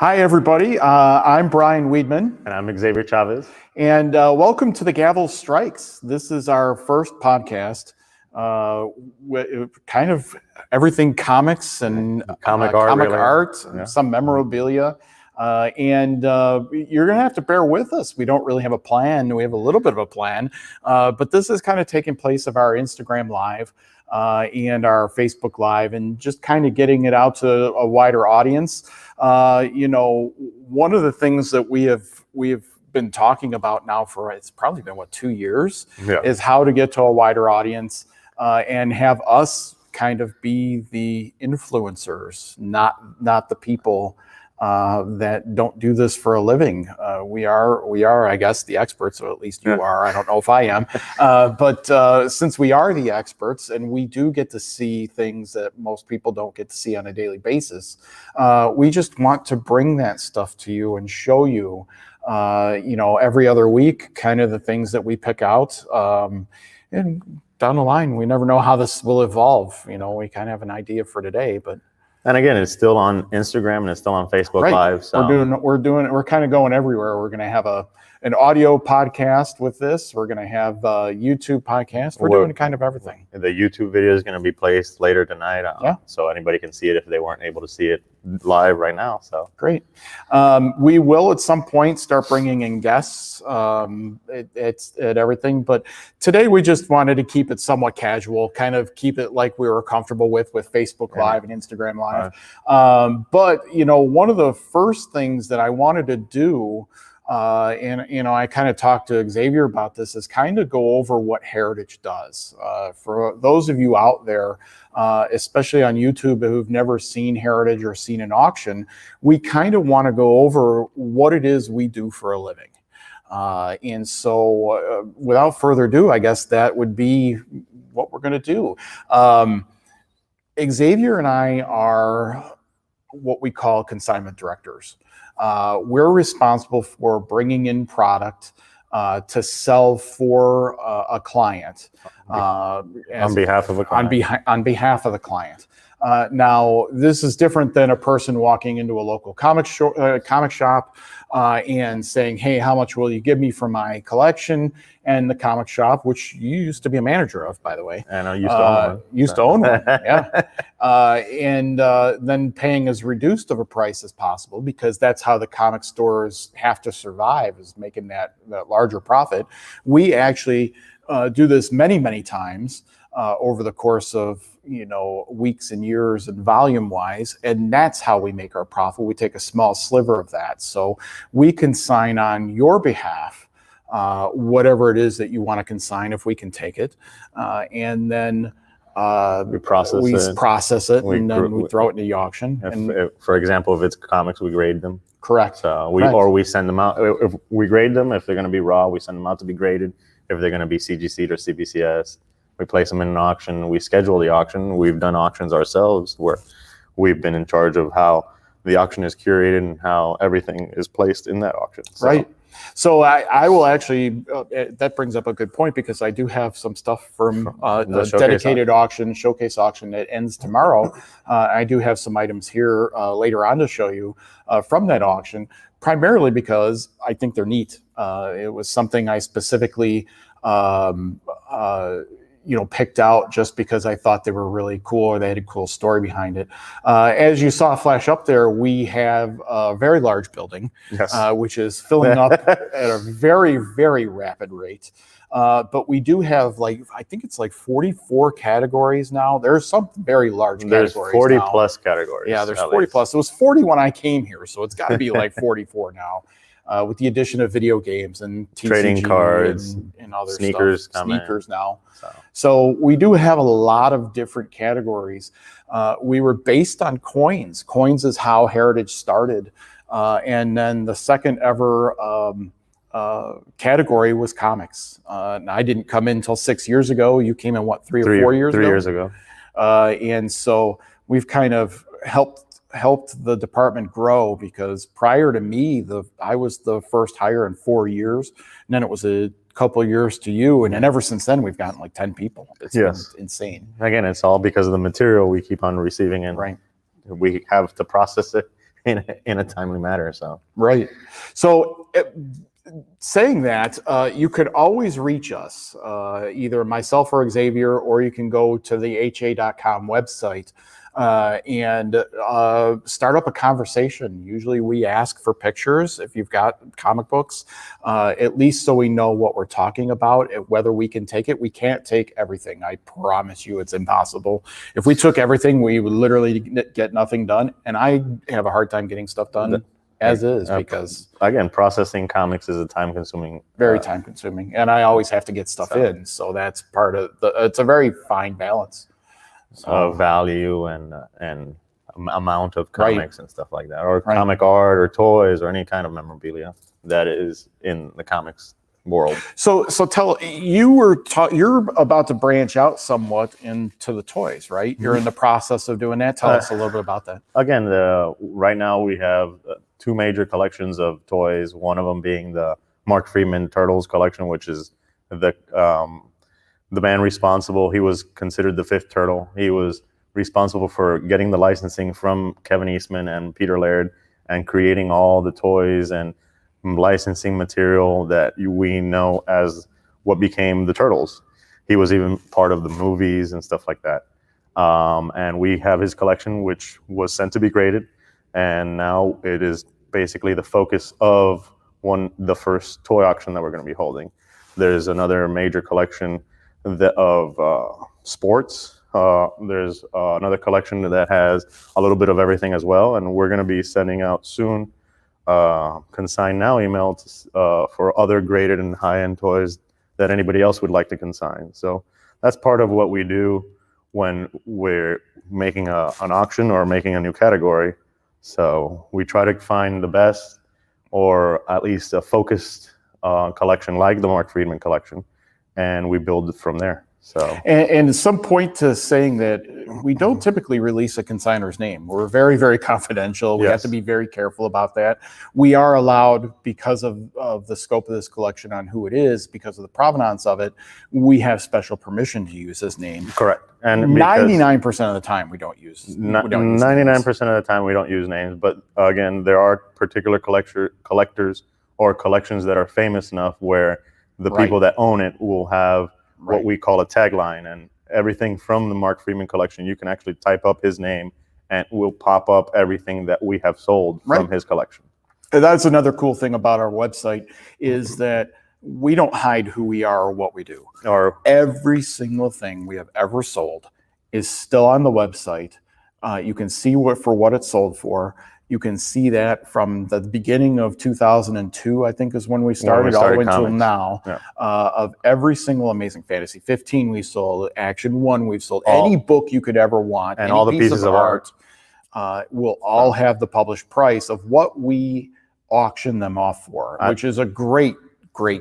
Hi, everybody. I'm Brian Wiedman. And I'm Xavier Chavez. And welcome to the Gavel Strikes. This is our first podcast. Kind of everything comics and Comic art, Yeah. some memorabilia. And you're going to have to bear with us. We don't really have a plan. We have a little bit of a plan. But this is kind of taking place of our Instagram Live and our Facebook Live, and just kind of getting it out to a wider audience. One of the things that we've been talking about now for, it's probably been 2 years, is how to get to a wider audience and have us kind of be the influencers, not the people that don't do this for a living. We are, I guess, the experts, or at least you are. I don't know if I am. But since we are the experts and we do get to see things that most people don't get to see on a daily basis, we just want to bring that stuff to you and show you, every other week, kind of the things that we pick out. And down the line, we never know how this will evolve. We kind of have an idea for today, but. And again, it's still on Instagram and it's still on Facebook Live. So we're kind of going everywhere. We're going to have an audio podcast with this. We're going to have a YouTube podcast. We're doing kind of everything. The YouTube video is going to be placed later tonight. So anybody can see it if they weren't able to see it live right now. So great. We will at some point start bringing in guests at everything. But today we just wanted to keep it somewhat casual, kind of keep it like we were comfortable with Facebook Live and Instagram Live. But one of the first things that I wanted to do, and I kind of talked to Xavier about this, is kind of go over what Heritage does. For those of you out there, especially on YouTube, who've never seen Heritage or seen an auction, we kind of want to go over what it is we do for a living. And so without further ado, I guess that would be what we're going to do. Xavier and I are what we call consignment directors. We're responsible for bringing in product to sell for a client. On behalf of a client. On behalf of the client. Now, this is different than a person walking into a local comic shop and saying, hey, how much will you give me for my collection? And the comic shop, which you used to be a manager of, by the way. And I used to own one. Used to own one, yeah. And then paying as reduced of a price as possible, because that's how the comic stores have to survive, is making that larger profit. We actually do this many, many times over the course of weeks and years and volume wise, and that's how we make our profit. We take a small sliver of that, so we consign on your behalf whatever it is that you want to consign, if we can take it, and then we process it, and then we throw it in the auction. If, for example, if it's comics, we grade them. Correct. So we send them out. If we grade them, if they're going to be raw, we send them out to be graded. If they're going to be CGC or CBCS, we place them in an auction. We schedule the auction. We've done auctions ourselves where we've been in charge of how the auction is curated and how everything is placed in that auction. So. Right. So I will actually, that brings up a good point, because I do have some stuff from the dedicated auction, showcase auction that ends tomorrow. I do have some items here later on to show you from that auction, primarily because I think they're neat. It was something I specifically picked out just because I thought they were really cool, or they had a cool story behind it. As you saw flash up there, we have a very large building, which is filling up at a very, very rapid rate. But we do have, I think it's 44 categories now. There's some very large categories. There's 40 now. Plus categories. Yeah, there's 40 plus. It was 40 when I came here, so it's got to be 44 now. With the addition of video games and TCG trading cards and other sneakers stuff. Sneakers now. So we do have a lot of different categories. We were based on coins. Coins is how Heritage started. And then the second ever category was comics. And I didn't come in until 6 years ago. You came in, 3 or 4 years ago? 3 years ago. And so we've kind of helped the department grow, because prior to me, I was the first hire in 4 years, and then it was a couple of years to you, and then ever since then we've gotten 10 people. It's been insane. Again, it's all because of the material we keep on receiving, and we have to process it in a timely manner. So right. So saying that, you could always reach us, either myself or Xavier, or you can go to the ha.com website and start up a conversation. Usually we ask for pictures if you've got comic books, at least so we know what we're talking about, whether we can take it. We can't take everything. I promise you it's impossible. If we took everything, we would literally get nothing done. And I have a hard time getting stuff done as is, because again, processing comics is a time-consuming, very time-consuming, and I always have to get stuff in. So that's part of it's a very fine balance. Value and amount of comics and stuff like that, or comic art or toys or any kind of memorabilia that is in the comics world. So tell you're about to branch out somewhat into the toys, right? You're in the process of doing that. Tell us a little bit about that. Again, right now we have two major collections of toys. One of them being the Mark Friedman Turtles collection, which is the man responsible. He was considered the fifth turtle. He was responsible for getting the licensing from Kevin Eastman and Peter Laird and creating all the toys and licensing material that we know as what became the Turtles. He was even part of the movies and stuff like that. And we have his collection, which was sent to be graded. And now it is basically the focus of the first toy auction that we're going to be holding. There's another major collection of sports. There's another collection that has a little bit of everything as well, and we're going to be sending out soon consign now emails for other graded and high-end toys that anybody else would like to consign. So that's part of what we do when we're making an auction or making a new category. So we try to find the best, or at least a focused collection like the Mark Friedman collection, and we build it from there. So, and some point to saying that we don't typically release a consignor's name. We're very, very confidential. We have to be very careful about that. We are allowed, because of the scope of this collection on who it is, because of the provenance of it, we have special permission to use his name. Correct. And 99% of the time we don't use 99% of the time we don't use names. But again, there are particular collectors or collections that are famous enough where the people that own it will have what we call a tagline, and everything from the Mark Friedman collection, you can actually type up his name and it will pop up everything that we have sold from his collection. And that's another cool thing about our website, is that we don't hide who we are or what we do. Or every single thing we have ever sold is still on the website. You can see what it's sold for. You can see that from the beginning of 2002, I think, is when we started all the way until now, of every single Amazing Fantasy 15 we sold, Action 1 we've sold, any book you could ever want, and all the pieces of art will all have the published price of what we auction them off for, which is a great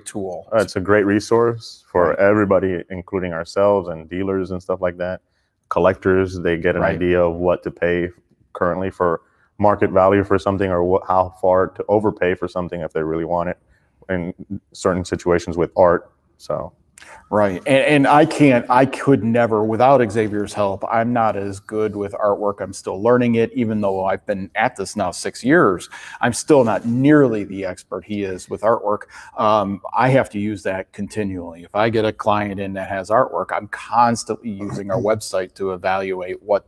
tool. It's a great resource for everybody, including ourselves and dealers and stuff like that. Collectors, they get an idea of what to pay currently for market value for something, or how far to overpay for something if they really want it in certain situations with art. So and I could never, without Xavier's help, I'm not as good with artwork. I'm still learning it, even though I've been at this now 6 years. I'm still not nearly the expert he is with artwork. I have to use that continually. If I get a client in that has artwork, I'm constantly using our website to evaluate what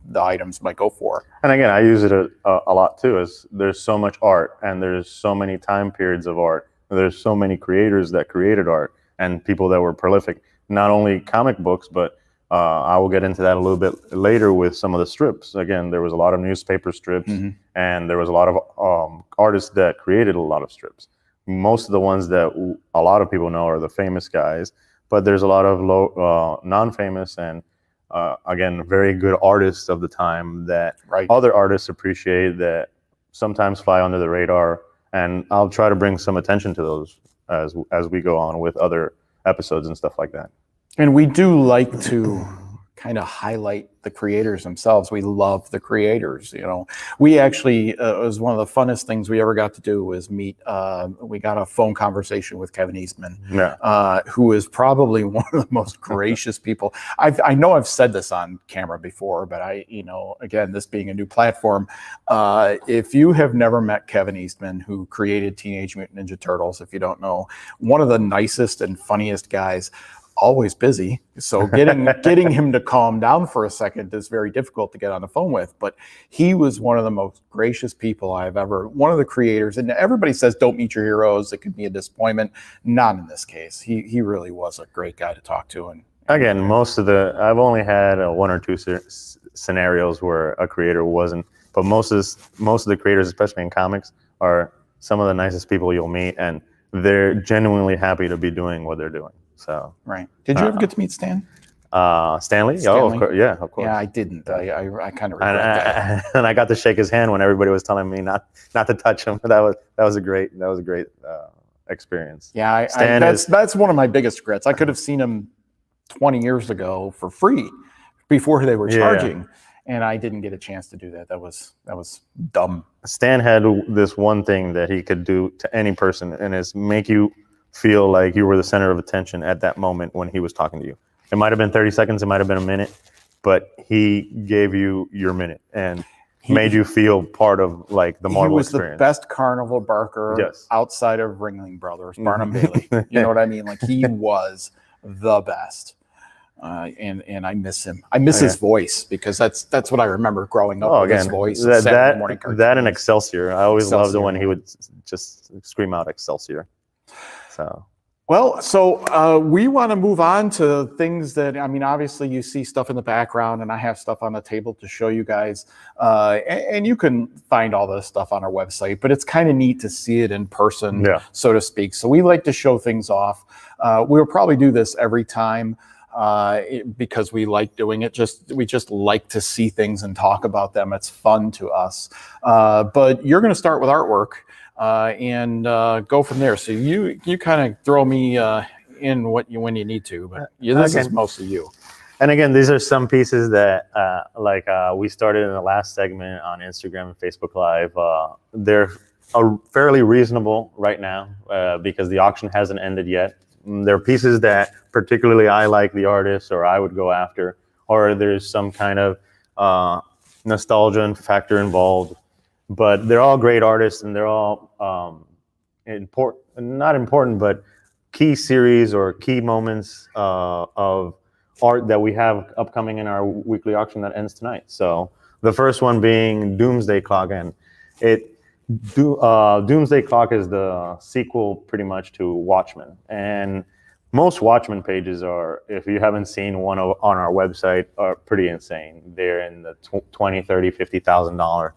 the items might go for. And again, I use it a lot too, is there's so much art, and there's so many time periods of art. There's so many creators that created art and people that were prolific, not only comic books, but I will get into that a little bit later with some of the strips. Again, there was a lot of newspaper strips, and there was a lot of artists that created a lot of strips. Most of the ones that a lot of people know are the famous guys, but there's a lot of non-famous and again, very good artists of the time that other artists appreciate, that sometimes fly under the radar. And I'll try to bring some attention to those as we go on with other episodes and stuff like that. And we do like to kind of highlight the creators themselves. We love the creators. We actually, it was one of the funnest things we ever got to do was meet. We got a phone conversation with Kevin Eastman, who is probably one of the most gracious people. I know I've said this on camera before, but again, this being a new platform, if you have never met Kevin Eastman, who created Teenage Mutant Ninja Turtles, if you don't know, one of the nicest and funniest guys, always busy. So getting him to calm down for a second is very difficult to get on the phone with. But he was one of the most gracious people I've ever, one of the creators. And everybody says, don't meet your heroes. It could be a disappointment. Not in this case. He really was a great guy to talk to. And again, I've only had one or two scenarios where a creator wasn't, but most of the creators, especially in comics, are some of the nicest people you'll meet. And they're genuinely happy to be doing what they're doing. So right. Did you ever get to meet Stan? Stanley? Oh, of course. Yeah, of course. Yeah, I didn't. I kind of regret that. And I got to shake his hand when everybody was telling me not to touch him. That was a great experience. Yeah, that's one of my biggest regrets. I could have seen him 20 years ago for free before they were charging, and I didn't get a chance to do that. That was dumb. Stan had this one thing that he could do to any person, and is make you feel like you were the center of attention at that moment when he was talking to you. It might have been 30 seconds, it might have been a minute, but he gave you your minute and made you feel part of like the Marvel experience. He was the best carnival barker outside of Ringling Brothers, Barnum Bailey. You know what I mean? Like he was the best. And I miss him. I miss his voice because that's what I remember growing up with his voice. That and Excelsior. I always loved it when he would just scream out Excelsior. So we want to move on to things that, obviously you see stuff in the background and I have stuff on the table to show you guys. And you can find all this stuff on our website, but it's kind of neat to see it in person, so to speak. So we like to show things off. We'll probably do this every time because we like doing it. We just like to see things and talk about them. It's fun to us. But you're going to start with artwork. And go from there. So you kind of throw me in when you need to, but this is mostly you. And again, these are some pieces that we started in the last segment on Instagram and Facebook Live. They're fairly reasonable right now because the auction hasn't ended yet. They're pieces that particularly I like the artist or I would go after, or there's some kind of nostalgia factor involved. But they're all great artists, and they're all not important, but key series or key moments of art that we have upcoming in our weekly auction that ends tonight. So the first one being Doomsday Clock, and Doomsday Clock is the sequel pretty much to Watchmen. And most Watchmen pages are, if you haven't seen one on our website, are pretty insane. They're in the $20,000, $30,000, $50,000.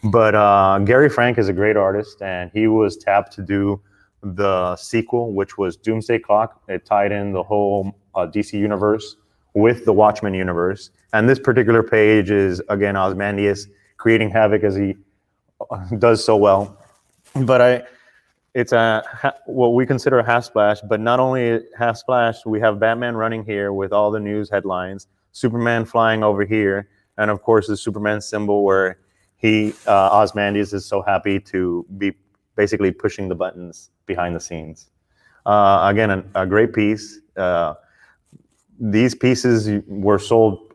But Gary Frank is a great artist, and he was tapped to do the sequel, which was Doomsday Clock. It tied in the whole DC universe with the Watchmen universe. And this particular page is, again, Ozymandias creating havoc as he does so well. But it's what we consider a half splash, but not only half splash, we have Batman running here with all the news headlines, Superman flying over here, and of course the Superman symbol where Ozymandias is so happy to be basically pushing the buttons behind the scenes. Again, a great piece. These pieces were sold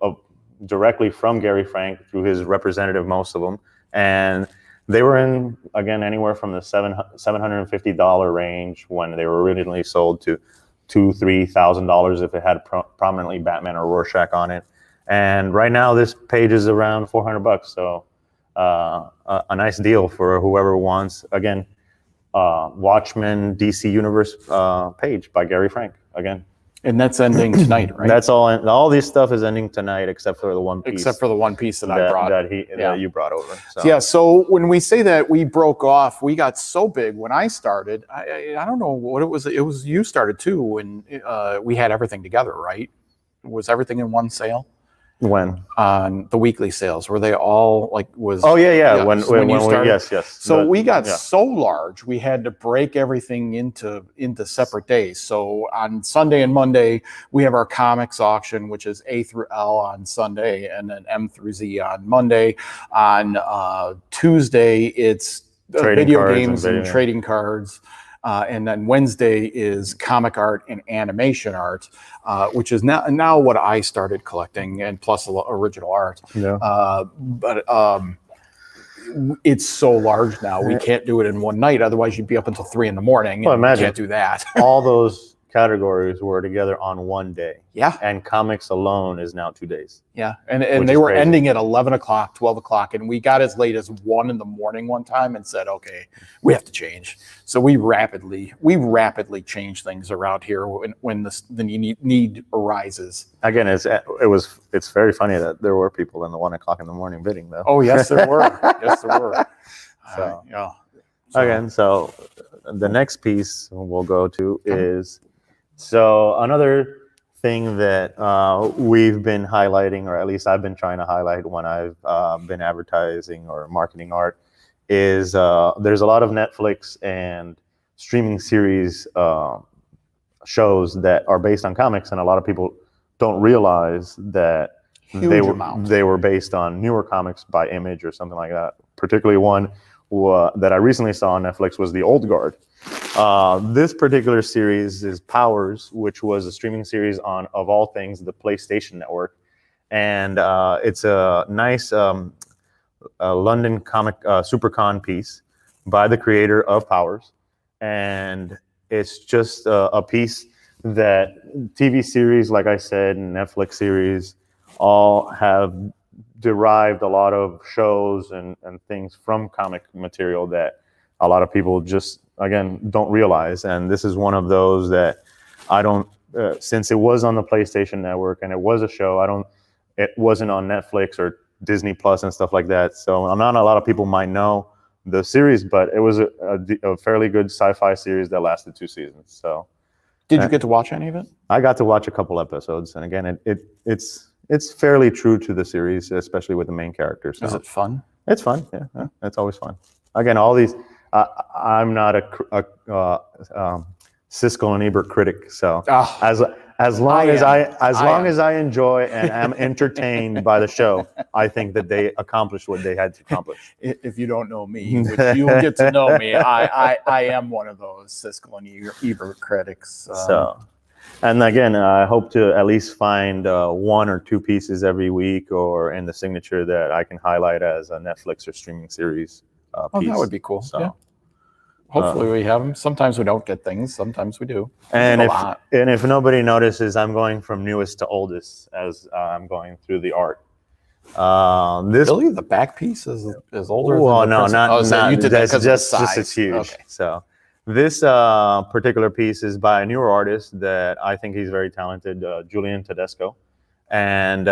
directly from Gary Frank through his representative, most of them. And they were in, again, anywhere from the $750 range when they were originally sold to $2,000, $3,000 if it had prominently Batman or Rorschach on it. And right now this page is around $400. So a nice deal for whoever wants. Again, Watchmen DC Universe page by Gary Frank again. And that's ending tonight, right? That's all. All this stuff is ending tonight, except for the one piece. Except for the one piece that I brought. That you brought over. So. Yeah. So when we say that we broke off, we got so big when I started. I don't know what it was. It was you started too when we had everything together, right? Was everything in one sale? When? On the weekly sales, were they all like was? Oh yeah. Yeah, When you started? yes. So we got so large, we had to break everything into separate days. So on Sunday and Monday, we have our comics auction, which is A through L on Sunday, and then M through Z on Monday. On Tuesday, it's video games and trading cards. And then Wednesday is comic art and animation art, which is now what I started collecting, and plus original art. Yeah. But it's so large now, we can't do it in one night. Otherwise, you'd be up until 3 a.m. Well, imagine, we can't do that. All those categories were together on one day. Yeah. And comics alone is now 2 days. Yeah. And they were crazy. Ending at 11 o'clock, 12 o'clock. And we got as late as 1 a.m. one time and said, okay, we have to change. So we rapidly change things around here when the need arises. Again, it's very funny that there were people in the 1 o'clock in the morning bidding, though. Oh, yes, there were. Yes, there were. So, yeah. Again, so the next piece we'll go to is, so another thing that we've been highlighting, or at least I've been trying to highlight when I've been advertising or marketing art, is there's a lot of Netflix and streaming series shows that are based on comics, and a lot of people don't realize that they were based on newer comics by Image or something like that. Particularly one that I recently saw on Netflix was The Old Guard. This particular series is Powers, which was a streaming series on, of all things, the PlayStation Network. And it's a nice London comic supercon piece by the creator of Powers. And it's just a piece that TV series, like I said, and Netflix series all have derived a lot of shows and things from comic material that a lot of people just, again, don't realize. And this is one of those that I don't, since it was on the PlayStation Network and it was a show, it wasn't on Netflix or Disney Plus and stuff like that. So not a lot of people might know the series, but it was a fairly good sci-fi series that lasted 2 seasons. So, did you get to watch any of it? I got to watch a couple episodes, and again, it's fairly true to the series, especially with the main characters. So. Is it fun? It's fun. Yeah, it's always fun. Again, all these. I'm not a Siskel and Ebert critic, so as long as I enjoy and am entertained by the show, I think that they accomplished what they had to accomplish. If you don't know me, which you get to know me, I am one of those Siskel and Ebert critics. So, and again, I hope to at least find 1 or 2 pieces every week or in the signature that I can highlight as a Netflix or streaming series piece. That would be cool. So. Yeah. Hopefully we have them. Sometimes we don't get things. Sometimes we do. And if nobody notices, I'm going from newest to oldest as I'm going through the art. Really, the back piece is older. Well, than the not. So you did that because just it's huge. Okay. So this particular piece is by a newer artist that I think he's very talented, Julian Tedesco, and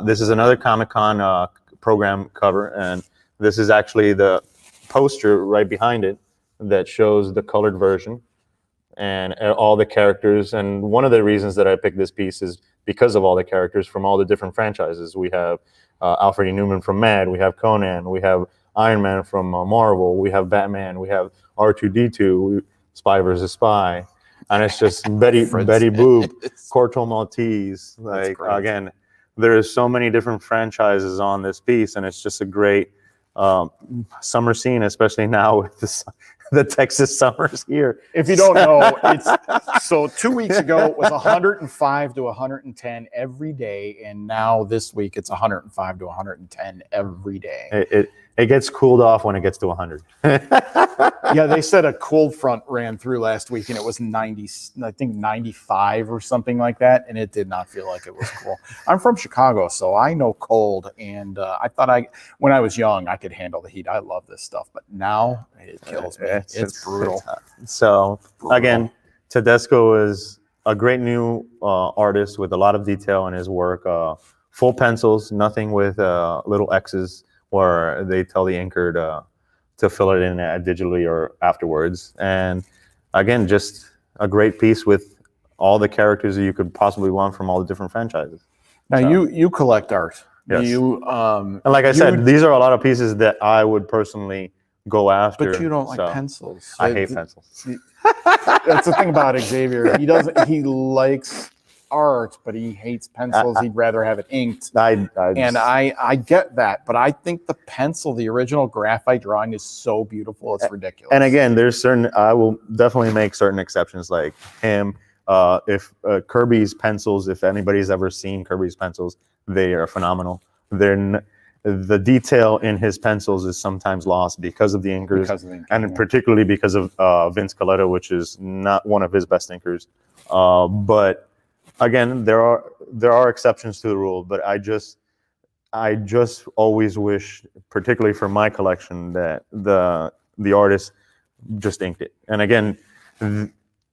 this is another Comic-Con program cover, and this is actually the poster right behind it that shows the colored version and all the characters. And one of the reasons that I picked this piece is because of all the characters from all the different franchises. We have Alfred E. Newman from Mad, we have Conan, we have Iron Man from Marvel, we have Batman, we have R2-D2, Spy vs. Spy, and it's just Betty Boop, Corto Maltese. Like, again, there is so many different franchises on this piece, and it's just a great summer scene, especially now with the Texas summers here. If you don't know, so 2 weeks ago it was 105 to 110 every day, and now this week it's 105 to 110 every day. It gets cooled off when it gets to 100. Yeah, they said a cold front ran through last week and it was 90, I think 95 or something like that, and it did not feel like it was cool. I'm from Chicago, so I know cold, and I thought when I was young I could handle the heat. I love this stuff, but now it kills me. It's brutal. So again, Tedesco is a great new artist with a lot of detail in his work. Full pencils, nothing with little X's where they tell the inker to fill it in digitally or afterwards. And again, just a great piece with all the characters that you could possibly want from all the different franchises. Now So, you collect art. yes. You And like I said, these are a lot of pieces that I would personally go after. but you don't like so pencils. I hate pencils. That's the thing about Xavier. He likes art, but he hates pencils. He'd rather have it inked. I get that, but I think the pencil, the original graphite drawing, is so beautiful. It's ridiculous. And again, I will definitely make certain exceptions, like him. If Kirby's pencils, if anybody's ever seen Kirby's pencils, they are phenomenal. The detail in his pencils is sometimes lost because of the inkers, and particularly because of Vince Coletta, which is not one of his best inkers. But again, there are exceptions to the rule. But I just always wish, particularly for my collection, that the artist just inked it. And again,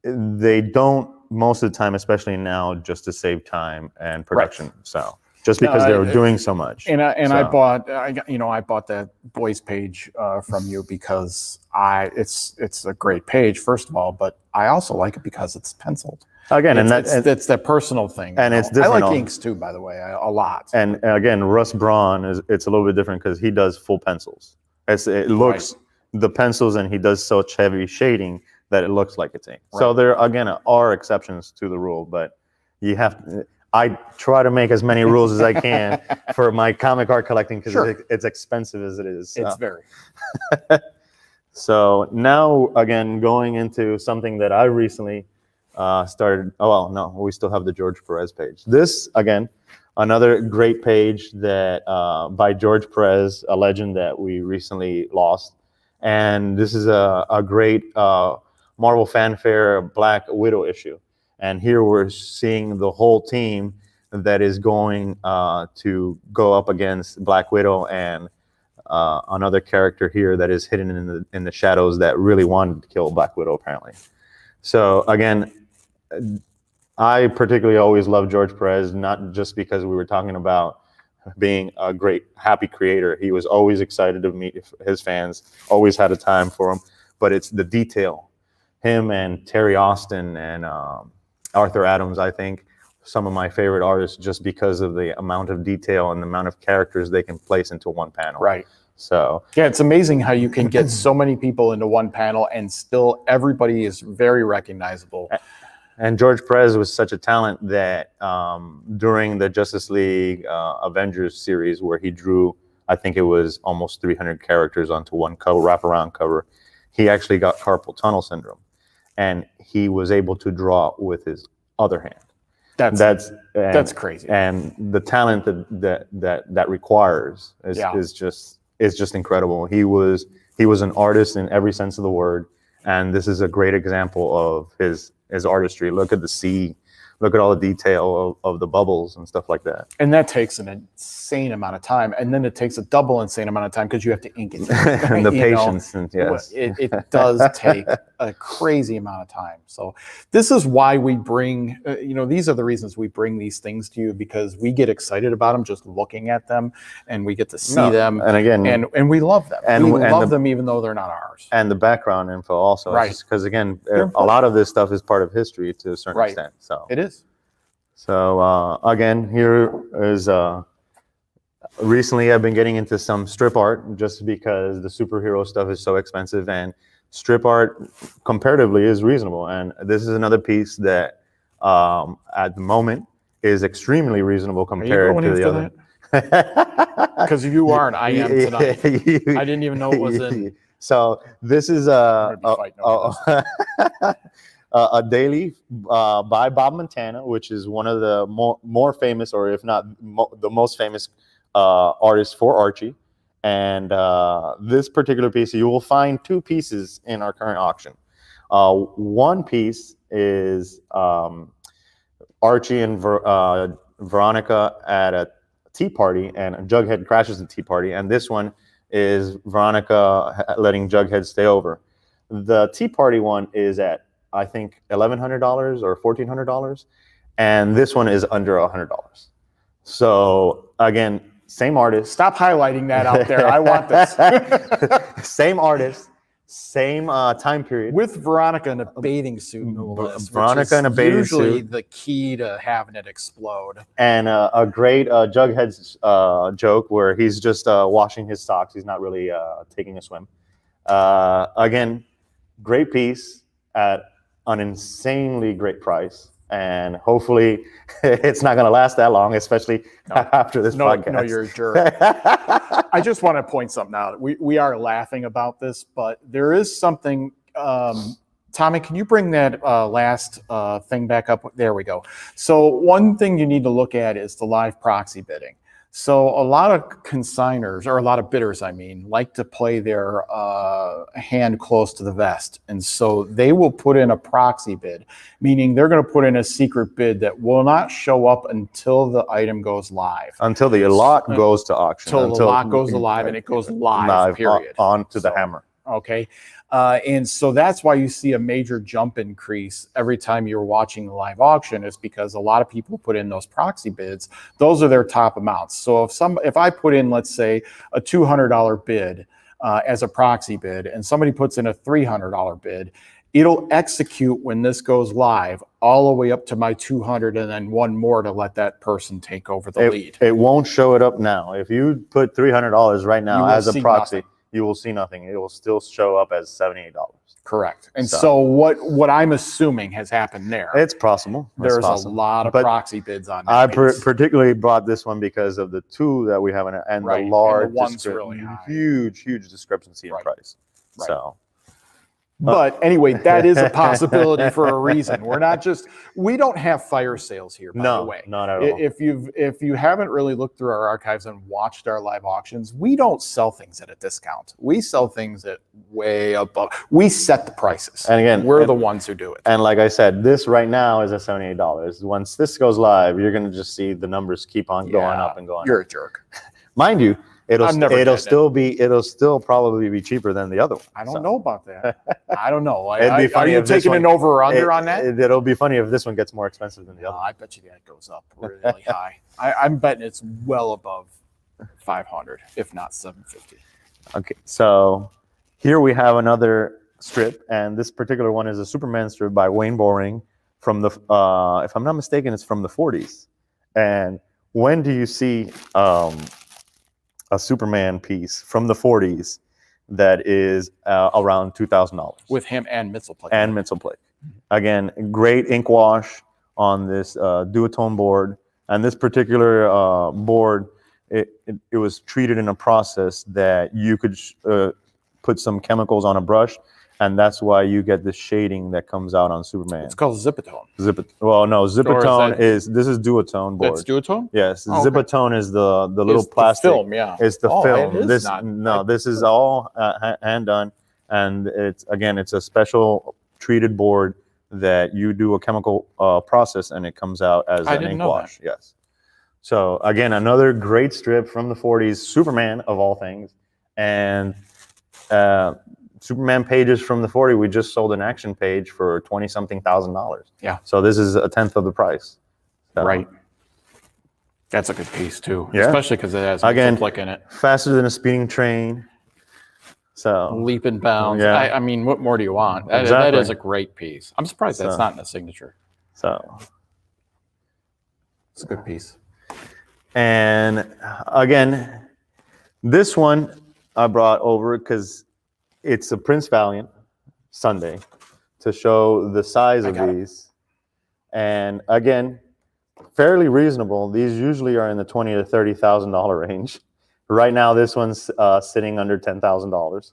they don't most of the time, especially now, just to save time and production. Right. So just because they were doing so much. I bought that boys page from you because it's a great page, first of all, but I also like it because it's penciled. Again, it's that personal thing. And it's different. I like inks too, by the way, a lot. And again, Russ Braun it's a little bit different because he does full pencils. It looks the pencils, and he does such heavy shading that it looks like it's ink. Right. So there again are exceptions to the rule, but you have to. I try to make as many rules as I can for my comic art collecting because it's expensive as it is. It's very. So now again, going into something that I recently started. Oh well, no, we still have the George Perez page. This again, another great page that by George Perez, a legend that we recently lost, and this is a great Marvel Fanfare Black Widow issue. And here we're seeing the whole team that is going to go up against Black Widow and another character here that is hidden in the shadows that really wanted to kill Black Widow apparently. So again, I particularly always love George Perez, not just because we were talking about being a great, happy creator. He was always excited to meet his fans, always had a time for them, but it's the detail. Him and Terry Austin and Arthur Adams, I think, some of my favorite artists just because of the amount of detail and the amount of characters they can place into one panel. Right. So yeah, it's amazing how you can get so many people into one panel and still everybody is very recognizable. And George Perez was such a talent that during the Justice League Avengers series where he drew, I think it was almost 300 characters onto one wraparound cover, he actually got carpal tunnel syndrome. And he was able to draw with his other hand. That's crazy. And the talent that requires is just incredible. He was an artist in every sense of the word, and this is a great example of his artistry. Look at the sea. Look at all the detail of the bubbles and stuff like that. And that takes an insane amount of time. And then it takes a double insane amount of time because you have to ink it. And the patience. And yes. It does take a crazy amount of time. So this is why we bring, these are the reasons we bring these things to you, because we get excited about them just looking at them and we get to see them. And again, and we love them. And we love them even though they're not ours. And the background info also. Right. Because again, a lot of this stuff is part of history to a certain extent. So it is. So again, here is recently I've been getting into some strip art just because the superhero stuff is so expensive and strip art comparatively is reasonable. And this is another piece that at the moment is extremely reasonable compared to the other. Because you aren't, I am tonight. I didn't even know it was in. So this is a daily by Bob Montana, which is one of the more famous, or if not the most famous artists for Archie. And this particular piece, you will find two pieces in our current auction. One piece is Archie and Veronica at a tea party, and Jughead crashes the tea party. And this one is Veronica letting Jughead stay over. The tea party one is at, I think, $1,100 or $1,400, and this one is under $100. So again, same artist. Stop highlighting that out there. I want this. Same artist, Same time period. With Veronica in a bathing suit, no less. Veronica in a bathing usually suit. the key to having it explode. And a great Jughead's joke where he's just washing his socks. He's not really taking a swim. Again, great piece at an insanely great price. And hopefully it's not going to last that long, especially after this podcast. No, you're a jerk. I just want to point something out. We are laughing about this, but there is something. Tommy, can you bring that last thing back up? There we go. So one thing you need to look at is the live proxy bidding. So a lot of consigners, or a lot of bidders, I mean, like to play their hand close to the vest. And so they will put in a proxy bid, meaning they're going to put in a secret bid that will not show up until the item goes live. Until the lot goes to auction. Until the lot goes live, and it goes live, period. Onto the hammer. Okay. And so that's why you see a major jump increase every time you're watching the live auction, is because a lot of people put in those proxy bids. Those are their top amounts. So if I put in, let's say, a $200 bid as a proxy bid, and somebody puts in a $300 bid, it'll execute when this goes live all the way up to my 200 and then one more to let that person take over the lead. It won't show it up now. If you put $300 right now as a proxy, nothing. You will see nothing. It will still show up as $78. Correct. And so what I'm assuming has happened there. It's possible. There's a lot of proxy bids on that. I particularly bought this one because of the two that we have in it, and the large, and the one's really high. huge discrepancy in price. Right. So. But anyway, that is a possibility for a reason. We don't have fire sales here, by the way. Not at all. If you haven't really looked through our archives and watched our live auctions, we don't sell things at a discount. We sell things at way above. We set the prices. And again, we're the ones who do it. And like I said, this right now is at $78. Once this goes live, you're going to just see the numbers keep on going up and going You're up. a jerk. Mind you, it'll still probably be cheaper than the other one. I don't know about that. I don't know. It'd be funny. Are you taking an over or under on that? It'll be funny if this one gets more expensive than the other. I bet you that goes up really high. I'm betting it's well above 500, if not 750. Okay, so here we have another strip, and this particular one is a Superman strip by Wayne Boring from the, if I'm not mistaken, it's from the 40s. And when do you see a Superman piece from the 40s that is around $2,000 with him and Mitzelplate? And Mitzelplate. Again, great ink wash on this duotone board, and this particular board, it was treated in a process that you could put some chemicals on a brush, and that's why you get this shading that comes out on Superman. It's called Zipatone. Well, no, Zipatone this is duotone board. That's duotone? Yes, Zipatone is the little plastic. The film, yeah. It's the film. It is this is all hand done, and it's a special treated board that you do a chemical process, and it comes out as an ink wash. Yes. So again, another great strip from the 40s, Superman of all things, and Superman pages from the 40s. We just sold an action page for $20-something thousand. Yeah. So this is a tenth of the price. So, right. That's a good piece too. Yeah. Especially because it has flick in it. Faster than a speeding train. So leap and bounds. Yeah. I mean, what more do you want? That is a great piece. I'm surprised that's not in the signature. So it's a good piece. And again, this one I brought over because it's a Prince Valiant Sunday to show the size of these. And again, fairly reasonable. These usually are in the $20,000 to $30,000 range. Right now, this one's sitting under $10,000,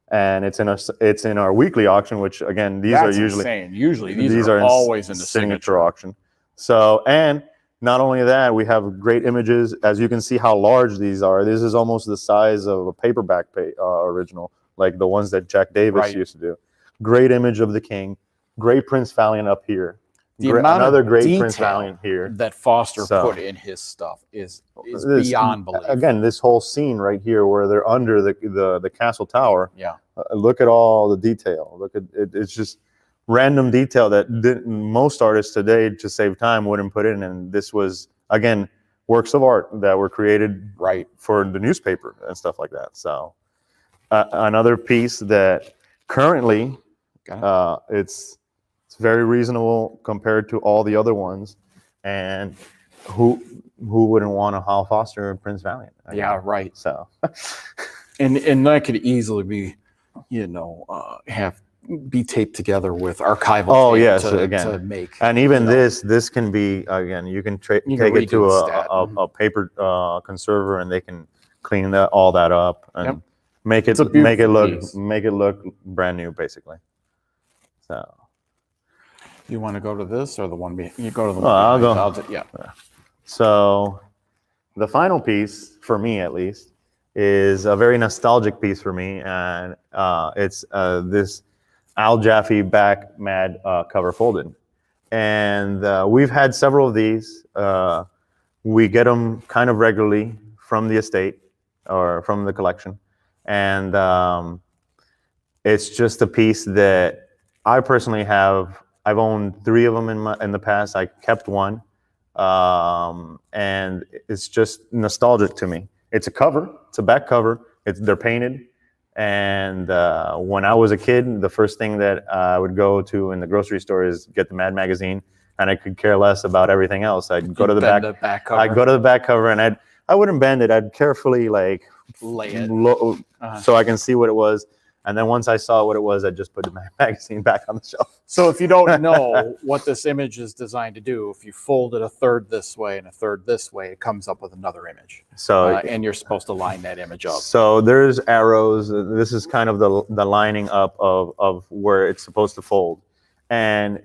and it's in our weekly auction. Which again, these are usually insane. Usually these are always in the signature auction. So, and not only that, we have great images. As you can see how large these are. This is almost the size of a paperback original, like the ones that Jack Davis used to do. Great image of the King. Great Prince Valiant up here. Another great Prince Valiant here that Foster put in his stuff is beyond belief. Again, this whole scene right here where they're under the castle tower. Yeah. Look at all the detail. Look at it. It's just random detail that most artists today, to save time, wouldn't put in. And this was, again, works of art that were created for the newspaper and stuff like that. So another piece that Currently, it's very reasonable compared to all the other ones, and who wouldn't want a Hal Foster and Prince Valiant? Yeah, right. So, and that could easily be, be taped together with archival tape to make. And even this can be, again, you can take it to a paper conserver, and they can clean all that up and make it look brand new, basically. So, you want to go to this or the one you go to the one? I'll go. Yeah. So, the final piece for me, at least, is a very nostalgic piece for me, and it's this Al Jaffe back Mad cover folded, and we've had several of these. We get them kind of regularly from the estate or from the collection, and it's just a piece that I personally have. I've owned 3 of them in the past. I kept one, and it's just nostalgic to me. It's a cover. It's a back cover. They're painted. And when I was a kid, the first thing that I would go to in the grocery store is get the Mad magazine, and I could care less about everything else. I'd go to the back cover. I'd go to the back cover, and I wouldn't bend it. I'd carefully lay it so I can see what it was. And then once I saw what it was, I'd just put the Mad magazine back on the shelf. So if you don't know what this image is designed to do, if you fold it a third this way and a third this way, it comes up with another image. So and you're supposed to line that image up. So there's arrows. This is kind of the lining up of where it's supposed to fold. And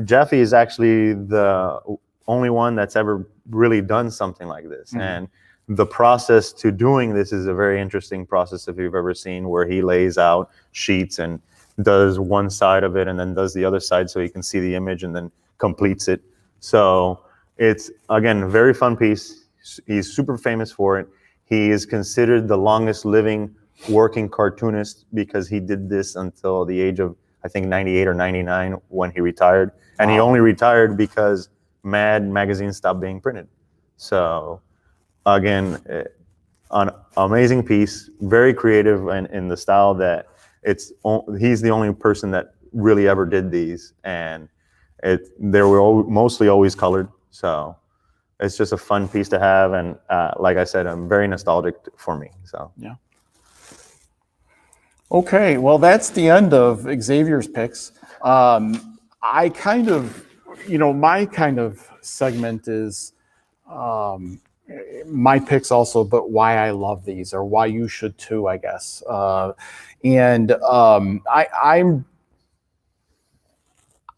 Jaffe is actually the only one that's ever really done something like this. Mm-hmm. And the process to doing this is a very interesting process if you've ever seen, where he lays out sheets and does one side of it and then does the other side so you can see the image and then completes it. So it's, again, a very fun piece. He's super famous for it. He is considered the longest living working cartoonist because he did this until the age of, I think, 98 or 99 when he retired. And He only retired because Mad magazine stopped being printed. So again, an amazing piece, very creative, and in the style that he's the only person that really ever did these, and they were mostly always colored. So it's just a fun piece to have, and like I said, very nostalgic for me. So yeah. Okay, well, that's the end of Xavier's picks. I kind of, my kind of segment is my picks also, but why I love these, or why you should too, I guess. I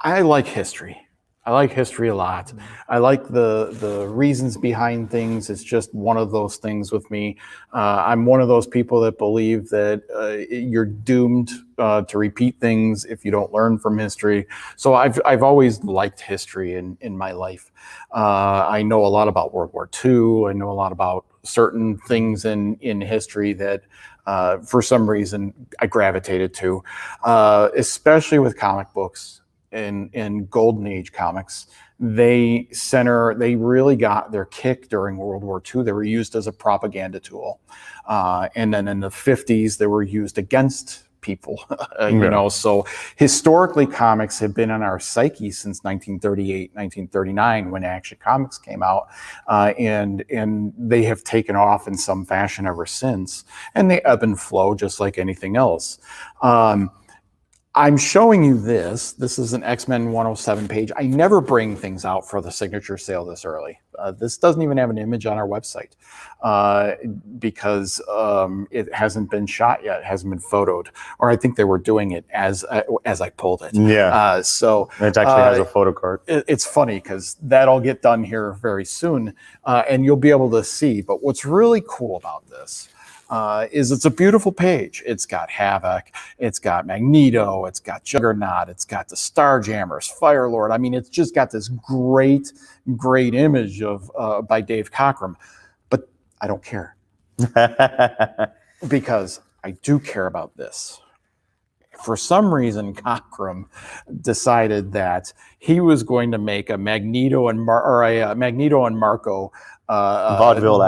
like history. I like history a lot. I like the reasons behind things. It's just one of those things with me. I'm one of those people that believe that you're doomed to repeat things if you don't learn from history. So I've always liked history in my life. I know a lot about World War II. I know a lot about certain things in history that for some reason I gravitated to, especially with comic books. In Golden Age comics, they really got their kick during World War II. They were used as a propaganda tool. And then in the 50s, they were used against people, so historically comics have been in our psyche since 1938, 1939, when Action Comics came out, and they have taken off in some fashion ever since, and they ebb and flow just like anything else. I'm showing you this. This is an X-Men 107 page. I never bring things out for the signature sale this early. This doesn't even have an image on our website because it hasn't been shot yet. It hasn't been photoed, or I think they were doing it as I pulled it. Yeah. So it actually has a photo card. It's funny because that'll get done here very soon, and you'll be able to see. But what's really cool about this is it's a beautiful page. It's got Havoc, it's got Magneto, it's got Juggernaut, it's got the Starjammers, Firelord. I mean, it's just got this great image of by Dave Cockrum. But I don't care because I do care about this. For some reason, Cockrum decided that he was going to make a Magneto and Marco vaudeville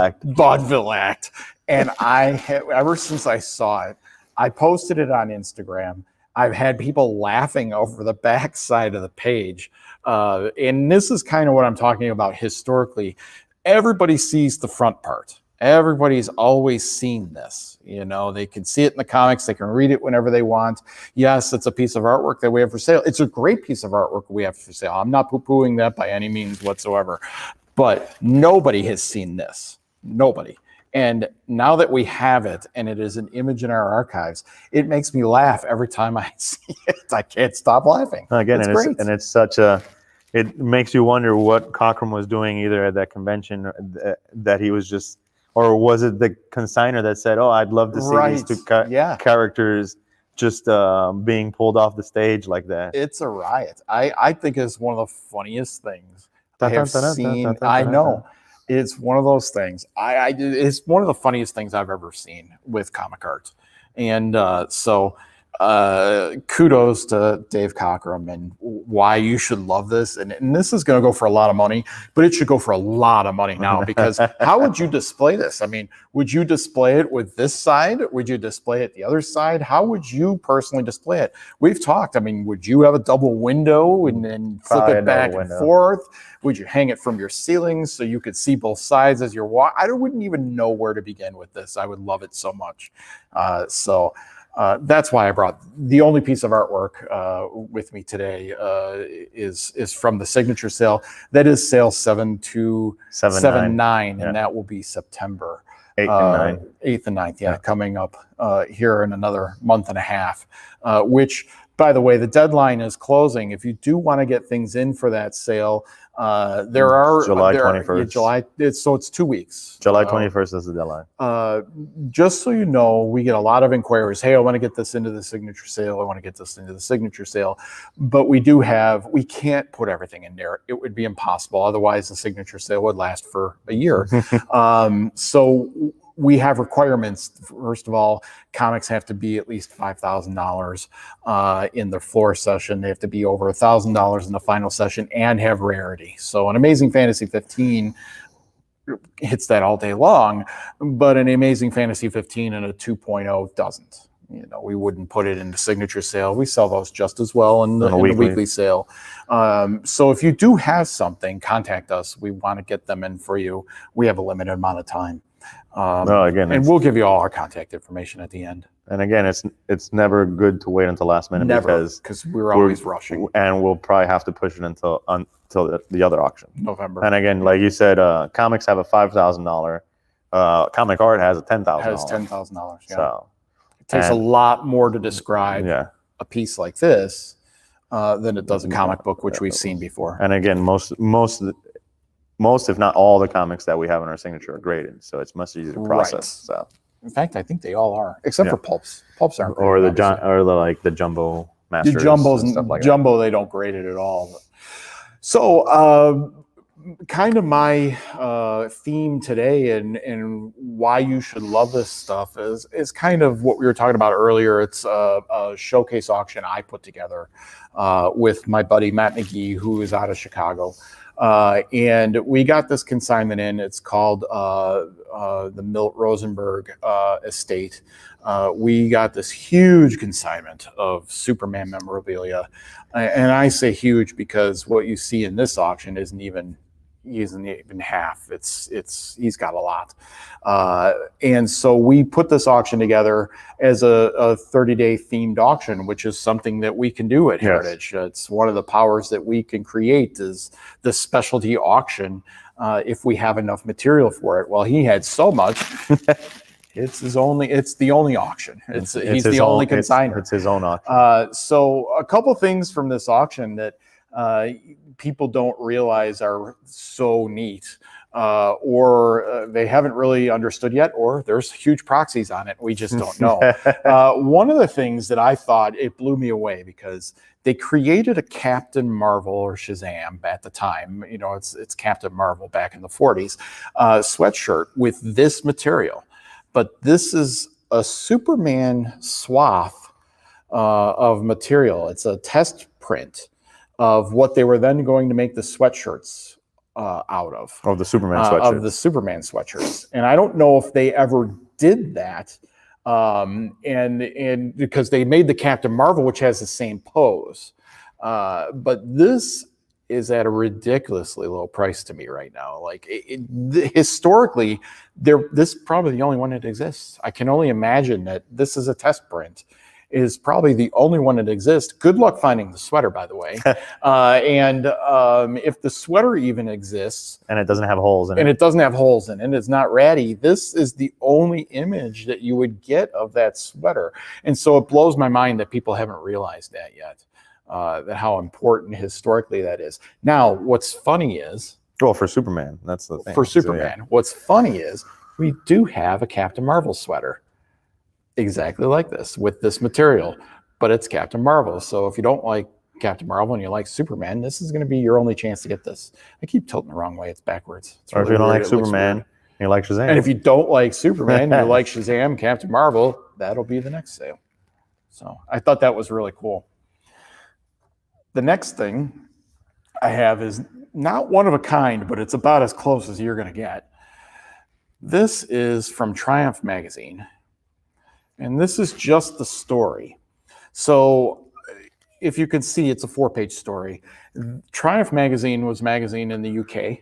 act. And ever since I saw it, I posted it on Instagram, I've had people laughing over the back side of the page. And this is kind of what I'm talking about historically. Everybody sees the front part. Everybody's always seen this. You know, they can see it in the comics. They can read it whenever they want. Yes, it's a piece of artwork that we have for sale. It's a great piece of artwork we have for sale. I'm not poo-pooing that by any means whatsoever. But nobody has seen this. Nobody. And now that we have it and it is an image in our archives, it makes me laugh every time I see it. I can't stop laughing. Again, it's great. And it's such a, it makes you wonder what Cochran was doing either at that convention or that he was just, or was it the consigner that said, "Oh, I'd love to see these two characters just being pulled off the stage like that"? It's a riot. I think it's one of the funniest things I have seen. I know. It's one of those things. It's one of the funniest things I've ever seen with comic art. And so kudos to Dave Cockrum and why you should love this. And this is going to go for a lot of money, but it should go for a lot of money now, because how would you display this? I mean, would you display it with this side? Would you display it the other side? How would you personally display it? We've talked. I mean, would you have a double window and then flip it back and forth? Would you hang it from your ceilings so you could see both sides as you're walking? I wouldn't even know where to begin with this. I would love it so much. That's why I brought the only piece of artwork with me today is from the signature sale. That is sale 7279, and that will be September 8th and 9th. Coming up here in another month and a half, which, by the way, the deadline is closing. If you do want to get things in for that sale, there are July 21st. So it's 2 weeks. July 21st is the deadline. Just so you know, we get a lot of inquiries. Hey, I want to get this into the signature sale. I want to get this into the signature sale. But we can't put everything in there. It would be impossible. Otherwise, the signature sale would last for a year. So we have requirements. First of all, comics have to be at least $5,000 in the floor session. They have to be over $1,000 in the final session and have rarity. So an Amazing Fantasy 15 hits that all day long, but an Amazing Fantasy 15 and a 2.0 doesn't. You know, we wouldn't put it in the signature sale. We sell those just as well in the weekly sale. So if you do have something, contact us. We want to get them in for you. We have a limited amount of time. And we'll give you all our contact information at the end. And again, it's never good to wait until last minute, because we're always rushing, and we'll probably have to push it until the other auction, November. And again, like you said, comics have a $5,000. Comic art has a $10,000. Has $10,000. Yeah. So it takes a lot more to describe a piece like this than it does a comic book, which we've seen before. And again, most, if not all, the comics that we have in our signature are graded, so it's much easier to process. Right. So, in fact, I think they all are, except for pulps. Pulps aren't. Or the jumbo masters. The jumbos and stuff like jumbo, they don't grade it at all. So, kind of my theme today, and why you should love this stuff is kind of what we were talking about earlier. It's a showcase auction I put together with my buddy Matt McGee, who is out of Chicago. And we got this consignment in. It's called the Milt Rosenberg estate. We got this huge consignment of Superman memorabilia. And I say huge because what you see in this auction isn't even half. He's got a lot. And so we put this auction together as a 30-day themed auction, which is something that we can do at Heritage. It's one of the powers that we can create is the specialty auction if we have enough material for it. Well, he had so much. It's the only auction. He's the only consignor. It's his own auction. So a couple things from this auction that people don't realize are so neat, or they haven't really understood yet, or there's huge proxies on it. We just don't know. One of the things that I thought, it blew me away because they created a Captain Marvel or Shazam at the time. You know, it's Captain Marvel back in the 40s sweatshirt with this material. But this is a Superman swath of material. It's a test print of what they were then going to make the sweatshirts out of. The Superman sweatshirts. Of the Superman sweatshirts. And I don't know if they ever did that and because they made the Captain Marvel, which has the same pose, but this is at a ridiculously low price to me right now. Like historically, this is probably the only one that exists. I can only imagine that this is a test print. Is probably the only one that exists. Good luck finding the sweater, by the way. And if the sweater even exists, and it doesn't have holes in it, it's not ratty, this is the only image that you would get of that sweater. And so it blows my mind that people haven't realized that yet, that how important historically that is. Now, what's funny is, well, for Superman, that's the thing. For Superman, so, yeah. What's funny is we do have a Captain Marvel sweater. Exactly like this with this material, but it's Captain Marvel. So if you don't like Captain Marvel and you like Superman, this is going to be your only chance to get this. I keep tilting the wrong way. It's backwards. It's or really if you don't like Superman, and you like Shazam. And if you don't like Superman, you like Shazam, Captain Marvel, that'll be the next sale. So I thought that was really cool. The next thing I have is not one of a kind, but it's about as close as you're going to get. This is from Triumph magazine. And this is just the story. So if you can see, it's a 4-page story. Triumph magazine was a magazine in the UK.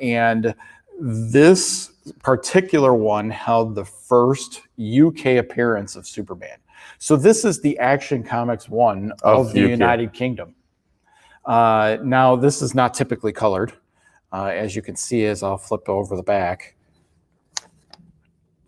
And this particular one held the first UK appearance of Superman. So this is the Action Comics one of the United Kingdom. Now, this is not typically colored. As you can see, as I'll flip over the back,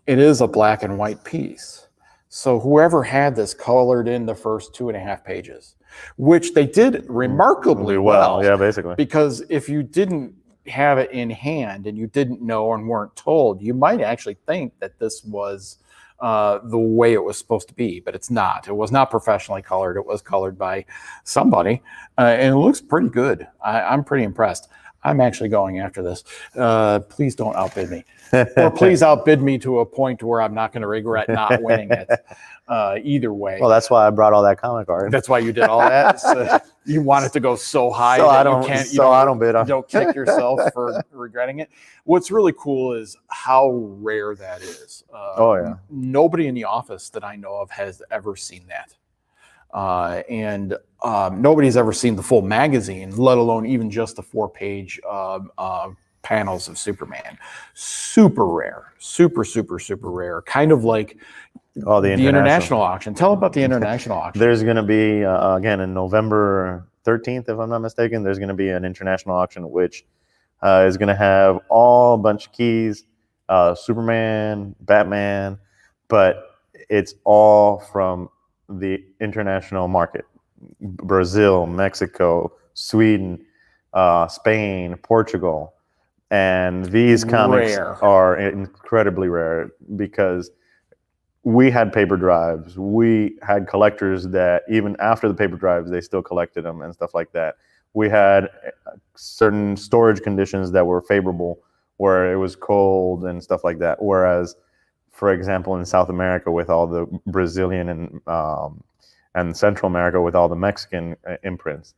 it is a black and white piece. So whoever had this colored in the first 2.5 pages, which they did remarkably well. Yeah, basically. Because if you didn't have it in hand and you didn't know and weren't told, you might actually think that this was the way it was supposed to be, but it's not. It was not professionally colored. It was colored by somebody, and it looks pretty good. I'm pretty impressed. I'm actually going after this. Please don't outbid me. Or please outbid me to a point where I'm not going to regret not winning it. Either way. Well, that's why I brought all that comic art. That's why you did all that? So you want it to go so high so that I don't bid on. You don't kick yourself for regretting it. What's really cool is how rare that is. Oh, yeah. Nobody in the office that I know of has ever seen that. And nobody's ever seen the full magazine, let alone even just the 4-page panels of Superman. Super rare, super rare. Kind of like the international auction. Tell about the international auction. There's going to be again in November 13th, if I'm not mistaken. There's going to be an international auction which is going to have a bunch of keys, Superman, Batman, but it's all from the international market: Brazil, Mexico, Sweden, Spain, Portugal. And these comics are incredibly rare because we had paper drives. We had collectors that even after the paper drives, they still collected them and stuff like that. We had certain storage conditions that were favorable where it was cold and stuff like that. Whereas, for example, in South America with all the Brazilian and Central America with all the Mexican imprints,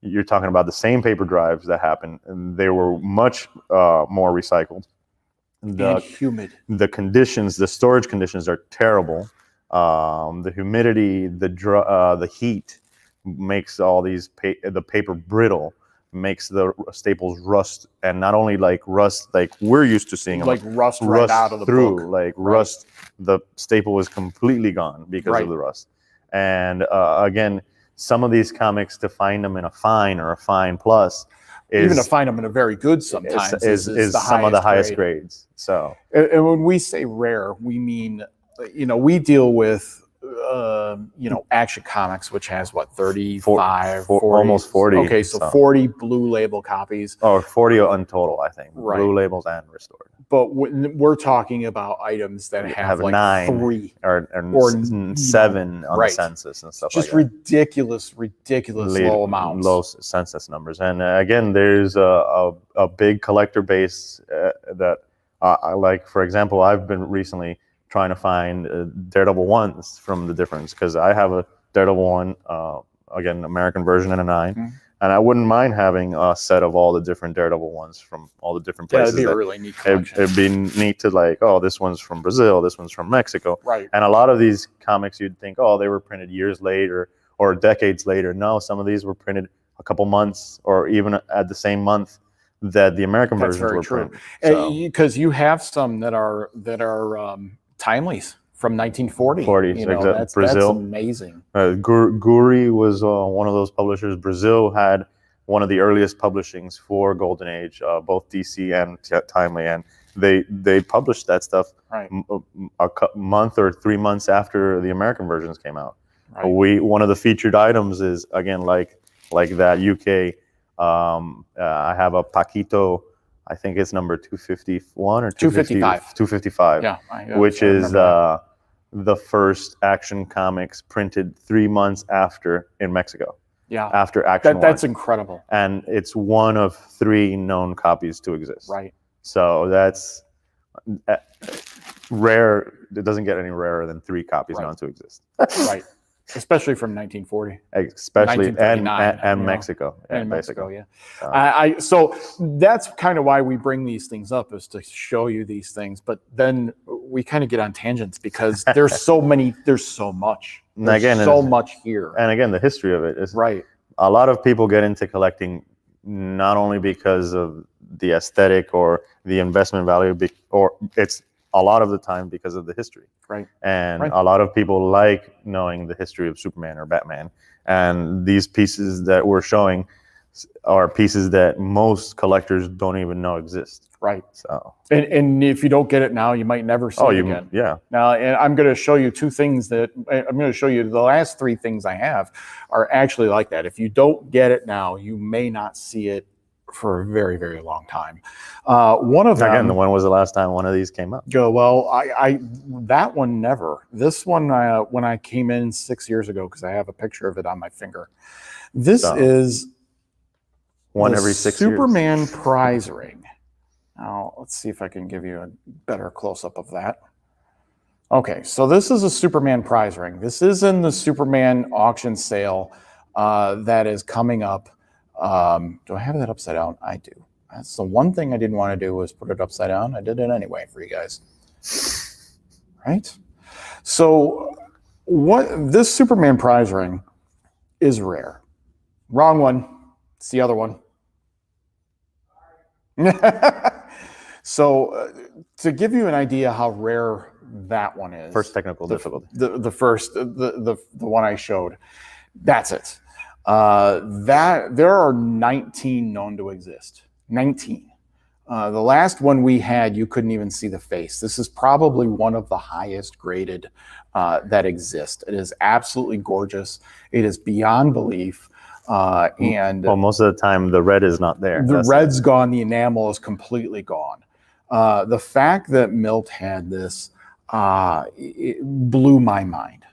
you're talking about the same paper drives that happened, and they were much more recycled. And humid. The conditions, the storage conditions are terrible. The humidity, the heat makes all these the paper brittle, makes the staples rust, and not only like rust like we're used to seeing them, like rust right out of the through, book. Like rust, the staple is completely gone because of the rust. And again, some of these comics, to find them in a fine or a fine plus, even to find them in a very good sometimes is some of the highest grades. So, and when we say rare, we mean, we deal with Action Comics, which has what, 35, 40, almost 40. Okay, so 40 blue label copies. Oh, 40 in total, I think. Right. Blue labels and restored. But we're talking about items that have like 9 3 or 7 on the census and stuff like that. Just ridiculous low amounts. Low census numbers. And again, there's a big collector base that I like. For example, I've been recently trying to find Daredevil 1s from the difference, because I have a Daredevil 1, again, American version and a 9. And I wouldn't mind having a set of all the different Daredevil ones from all the different places. That'd be a really neat collection. It'd be neat to like, oh, this one's from Brazil, this one's from Mexico. Right. And a lot of these comics, you'd think, oh, they were printed years later or decades later. No, some of these were printed a couple months or even at the same month that the American versions were printed. Because you have some that are timelies from 1940. 40s, you know, exactly. that's Brazil. That's amazing. Guri was one of those publishers. Brazil had one of the earliest publishings for Golden Age, both DC and Timely, and they published that stuff a month or 3 months after the American versions came out. Right. One of the featured items is, again, like that UK. I have a Paquito. I think it's number 251 or 255. 255. Yeah, which is the first Action Comics printed 3 months after in Mexico. Yeah, after Action. That's incredible. And it's one of 3 known copies to exist. Right. So that's rare. It doesn't get any rarer than 3 copies known to exist. Right. Especially from 1940. Especially and Mexico. And Mexico, yeah. So that's kind of why we bring these things up, is to show you these things. But then we kind of get on tangents because there's so much. There's so much here. And again, the history of it is right. A lot of people get into collecting not only because of the aesthetic or the investment value, or it's a lot of the time because of the history. Right. And a lot of people like knowing the history of Superman or Batman. And these pieces that we're showing are pieces that most collectors don't even know exist. Right. So. And if you don't get it now, you might never see it again. Yeah. Now, and I'm going to show you 2 things that I'm going to show you. The last 3 things I have are actually like that. If you don't get it now, you may not see it for a very, very long time. One of them, again, when was the last time one of these came up? Well, I that one never. This one, when I came in 6 years ago, because I have a picture of it on my finger. This is one every 6 years. Superman prize ring. Now, let's see if I can give you a better close-up of that. Okay, so this is a Superman prize ring. This is in the Superman auction sale that is coming up. Do I have that upside down? I do. That's the one thing I didn't want to do, was put it upside down. I did it anyway for you guys. Right? So this Superman prize ring is rare. Wrong one. It's the other one. So to give you an idea how rare that one is. First technical difficulty. The one I showed. That's it. That there are 19 known to exist. 19. The last one we had, you couldn't even see the face. This is probably one of the highest graded that exist. It is absolutely gorgeous. It is beyond belief. And well, most of the time the red is not there. The red's gone. The enamel is completely gone. The fact that Milt had this it blew my mind.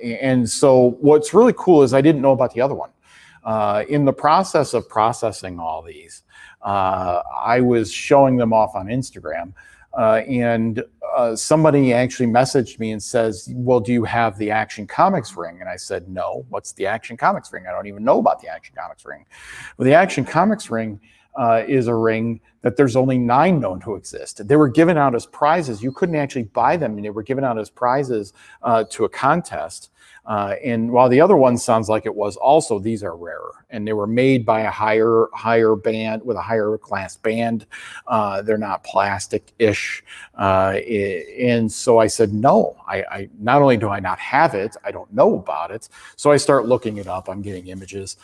And so what's really cool is I didn't know about the other one. In the process of processing all these, I was showing them off on Instagram, and somebody actually messaged me and says, well, do you have the Action Comics ring? And I said, no. What's the Action Comics ring? I don't even know about the Action Comics ring. Well, the Action Comics ring is a ring that there's only 9 known to exist. They were given out as prizes. You couldn't actually buy them, and they were given out as prizes to a contest. And while the other one sounds like it was also, these are rarer, and they were made by a higher band with a higher class band. They're not plastic-ish. And so I said, no, I not only do I not have it, I don't know about it. So I start looking it up. I'm getting images.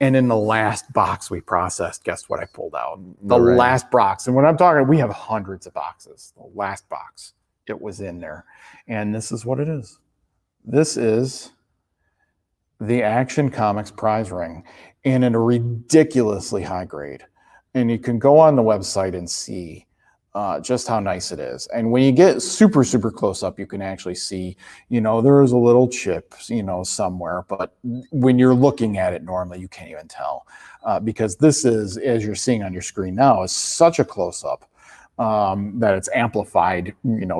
And in the last box we processed, guess what I pulled out? The last box. And when I'm talking, we have hundreds of boxes. The last box, it was in there. And this is what it is. This is the Action Comics prize ring, and in a ridiculously high grade. And you can go on the website and see just how nice it is. And when you get super, super close up, you can actually see, there is a little chip, somewhere. But when you're looking at it normally, you can't even tell. Because this is, as you're seeing on your screen now, is such a close up. That it's amplified,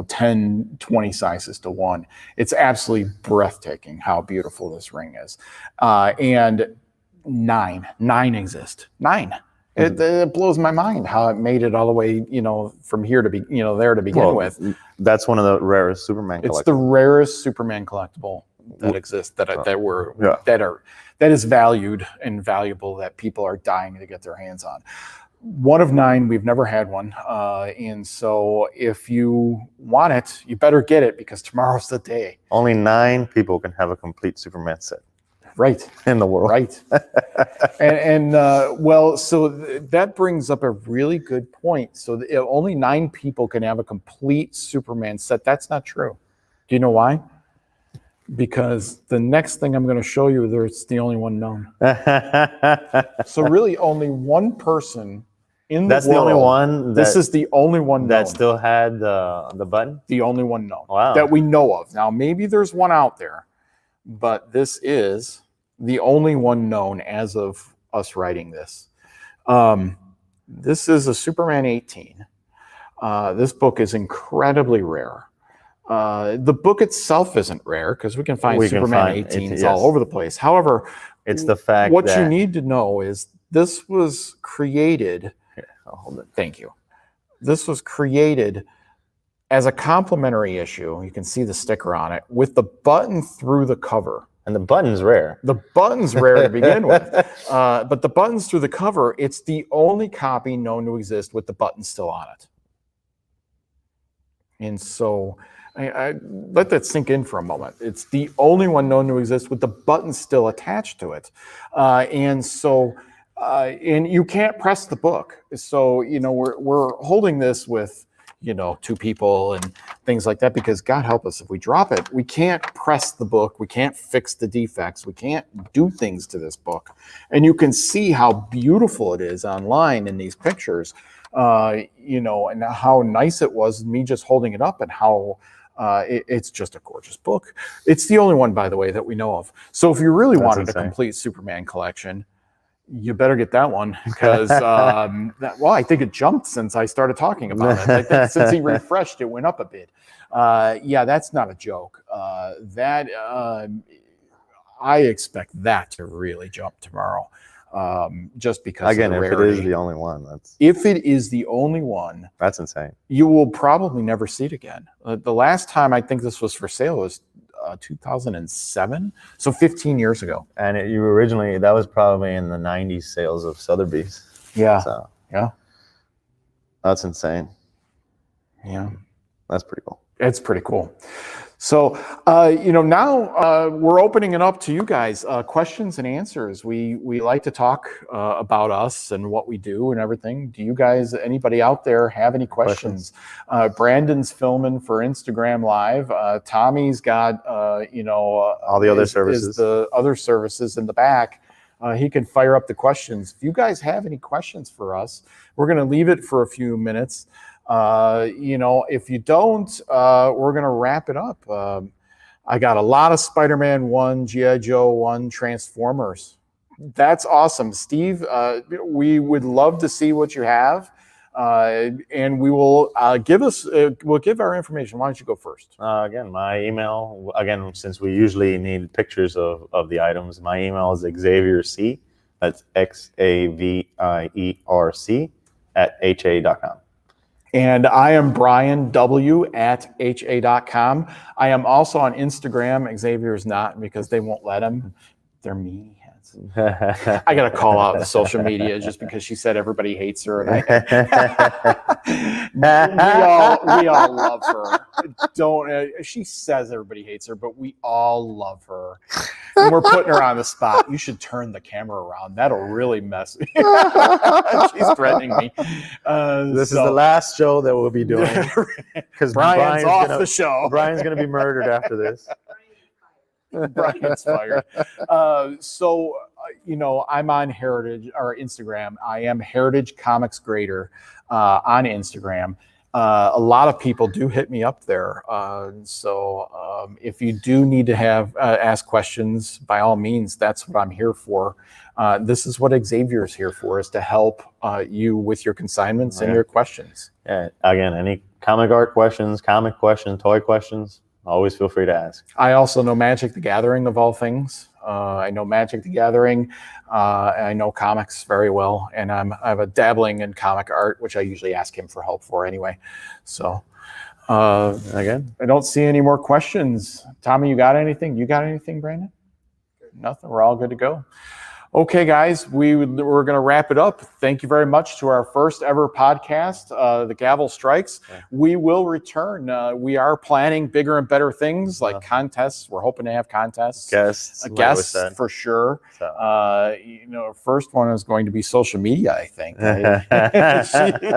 10, 20 sizes to 1. It's absolutely breathtaking how beautiful this ring is. And Nine exist. 9. It blows my mind how it made it all the way, from here to there to begin with. That's one of the rarest Superman collectibles. It's the rarest Superman collectible that exists that is valued and valuable, that people are dying to get their hands on. One of 9, we've never had one, and so if you want it, you better get it, because tomorrow's the day. Only 9 people can have a complete Superman set. Right. In the world. Right. So that brings up a really good point. So only 9 people can have a complete Superman set. That's not true. Do you know why? Because the next thing I'm going to show you, there's the only one known. So really only one person in the world. That's the only one. This is the only one that known. Still had the button? The only one known. Wow. That we know of. Now, maybe there's one out there, but this is the only one known as of us writing this. This is a Superman 18. This book is incredibly rare. The book itself isn't rare, because we can find Superman 18s all over the place. However, it's the fact what that you need to know is this was created. Here, I'll hold it. Thank you. This was created as a complimentary issue. You can see the sticker on it with the button through the cover. And the button's rare. The button's rare to begin with. But the button's through the cover, it's the only copy known to exist with the button still on it. And so I let that sink in for a moment. It's the only one known to exist with the button still attached to it. And you can't press the book. So, we're holding this with, 2 people and things like that, because God help us if we drop it, we can't press the book. We can't fix the defects. We can't do things to this book. And you can see how beautiful it is online in these pictures, and how nice it was, me just holding it up, and how it's just a gorgeous book. It's the only one, by the way, that we know of. So if you really wanted a complete Superman collection, you better get that one, because I think it jumped since I started talking about it. I think since he refreshed, it went up a bit. That's not a joke. I expect that to really jump tomorrow, just because again, of the if rarity. it is the only one, that's insane. You will probably never see it again. The last time I think this was for sale was 2007, so 15 years ago. And that was probably in the 90s sales of Sotheby's. Yeah. So, yeah. That's insane. Yeah. That's pretty cool. It's pretty cool. So, now we're opening it up to you guys, questions and answers. We like to talk about us and what we do and everything. Do you guys, anybody out there, have any questions? Brandon's filming for Instagram Live. Tommy's got, all the other services. The other services in the back. He can fire up the questions. If you guys have any questions for us, we're going to leave it for a few minutes. If you don't, we're going to wrap it up. I got a lot of Spider-Man 1, G.I. Joe 1, Transformers. That's awesome. Steve, we would love to see what you have. And we will we'll give our information. Why don't you go first? Again, my email, since we usually need pictures of the items, my email is XavierC. That's XAVIERC @HA.com. And I am Brian W. @HA.com. I am also on Instagram. Xavier's not, because they won't let him. They're meanie heads. I got to call out the social media just because she said everybody hates her. And we all love her. She says everybody hates her, but we all love her. And we're putting her on the spot. You should turn the camera around. That'll really mess me. She's threatening me. This is the last show that we'll be doing, because Brian's off the show. Brian's going to be murdered after this. Brian's fired. I'm on Heritage or Instagram. I am Heritage Comics Grader on Instagram. A lot of people do hit me up there. If you do need to ask questions, by all means, that's what I'm here for. This is what Xavier's here for, is to help you with your consignments and your questions. Yeah. Again, any comic art questions, comic questions, toy questions, always feel free to ask. I also know Magic the Gathering, of all things. I know Magic the Gathering. And I know comics very well, and I have a dabbling in comic art, which I usually ask him for help for anyway. So Again, I don't see any more questions. Tommy, you got anything? You got anything, Brandon? Nothing. We're all good to go. Okay, guys, we're going to wrap it up. Thank you very much to our first ever podcast, The Gavel Strikes. Yeah. We will return. We are planning bigger and better things like contests. We're hoping to have contests. Guests For sure. So. First one is going to be social media, I think.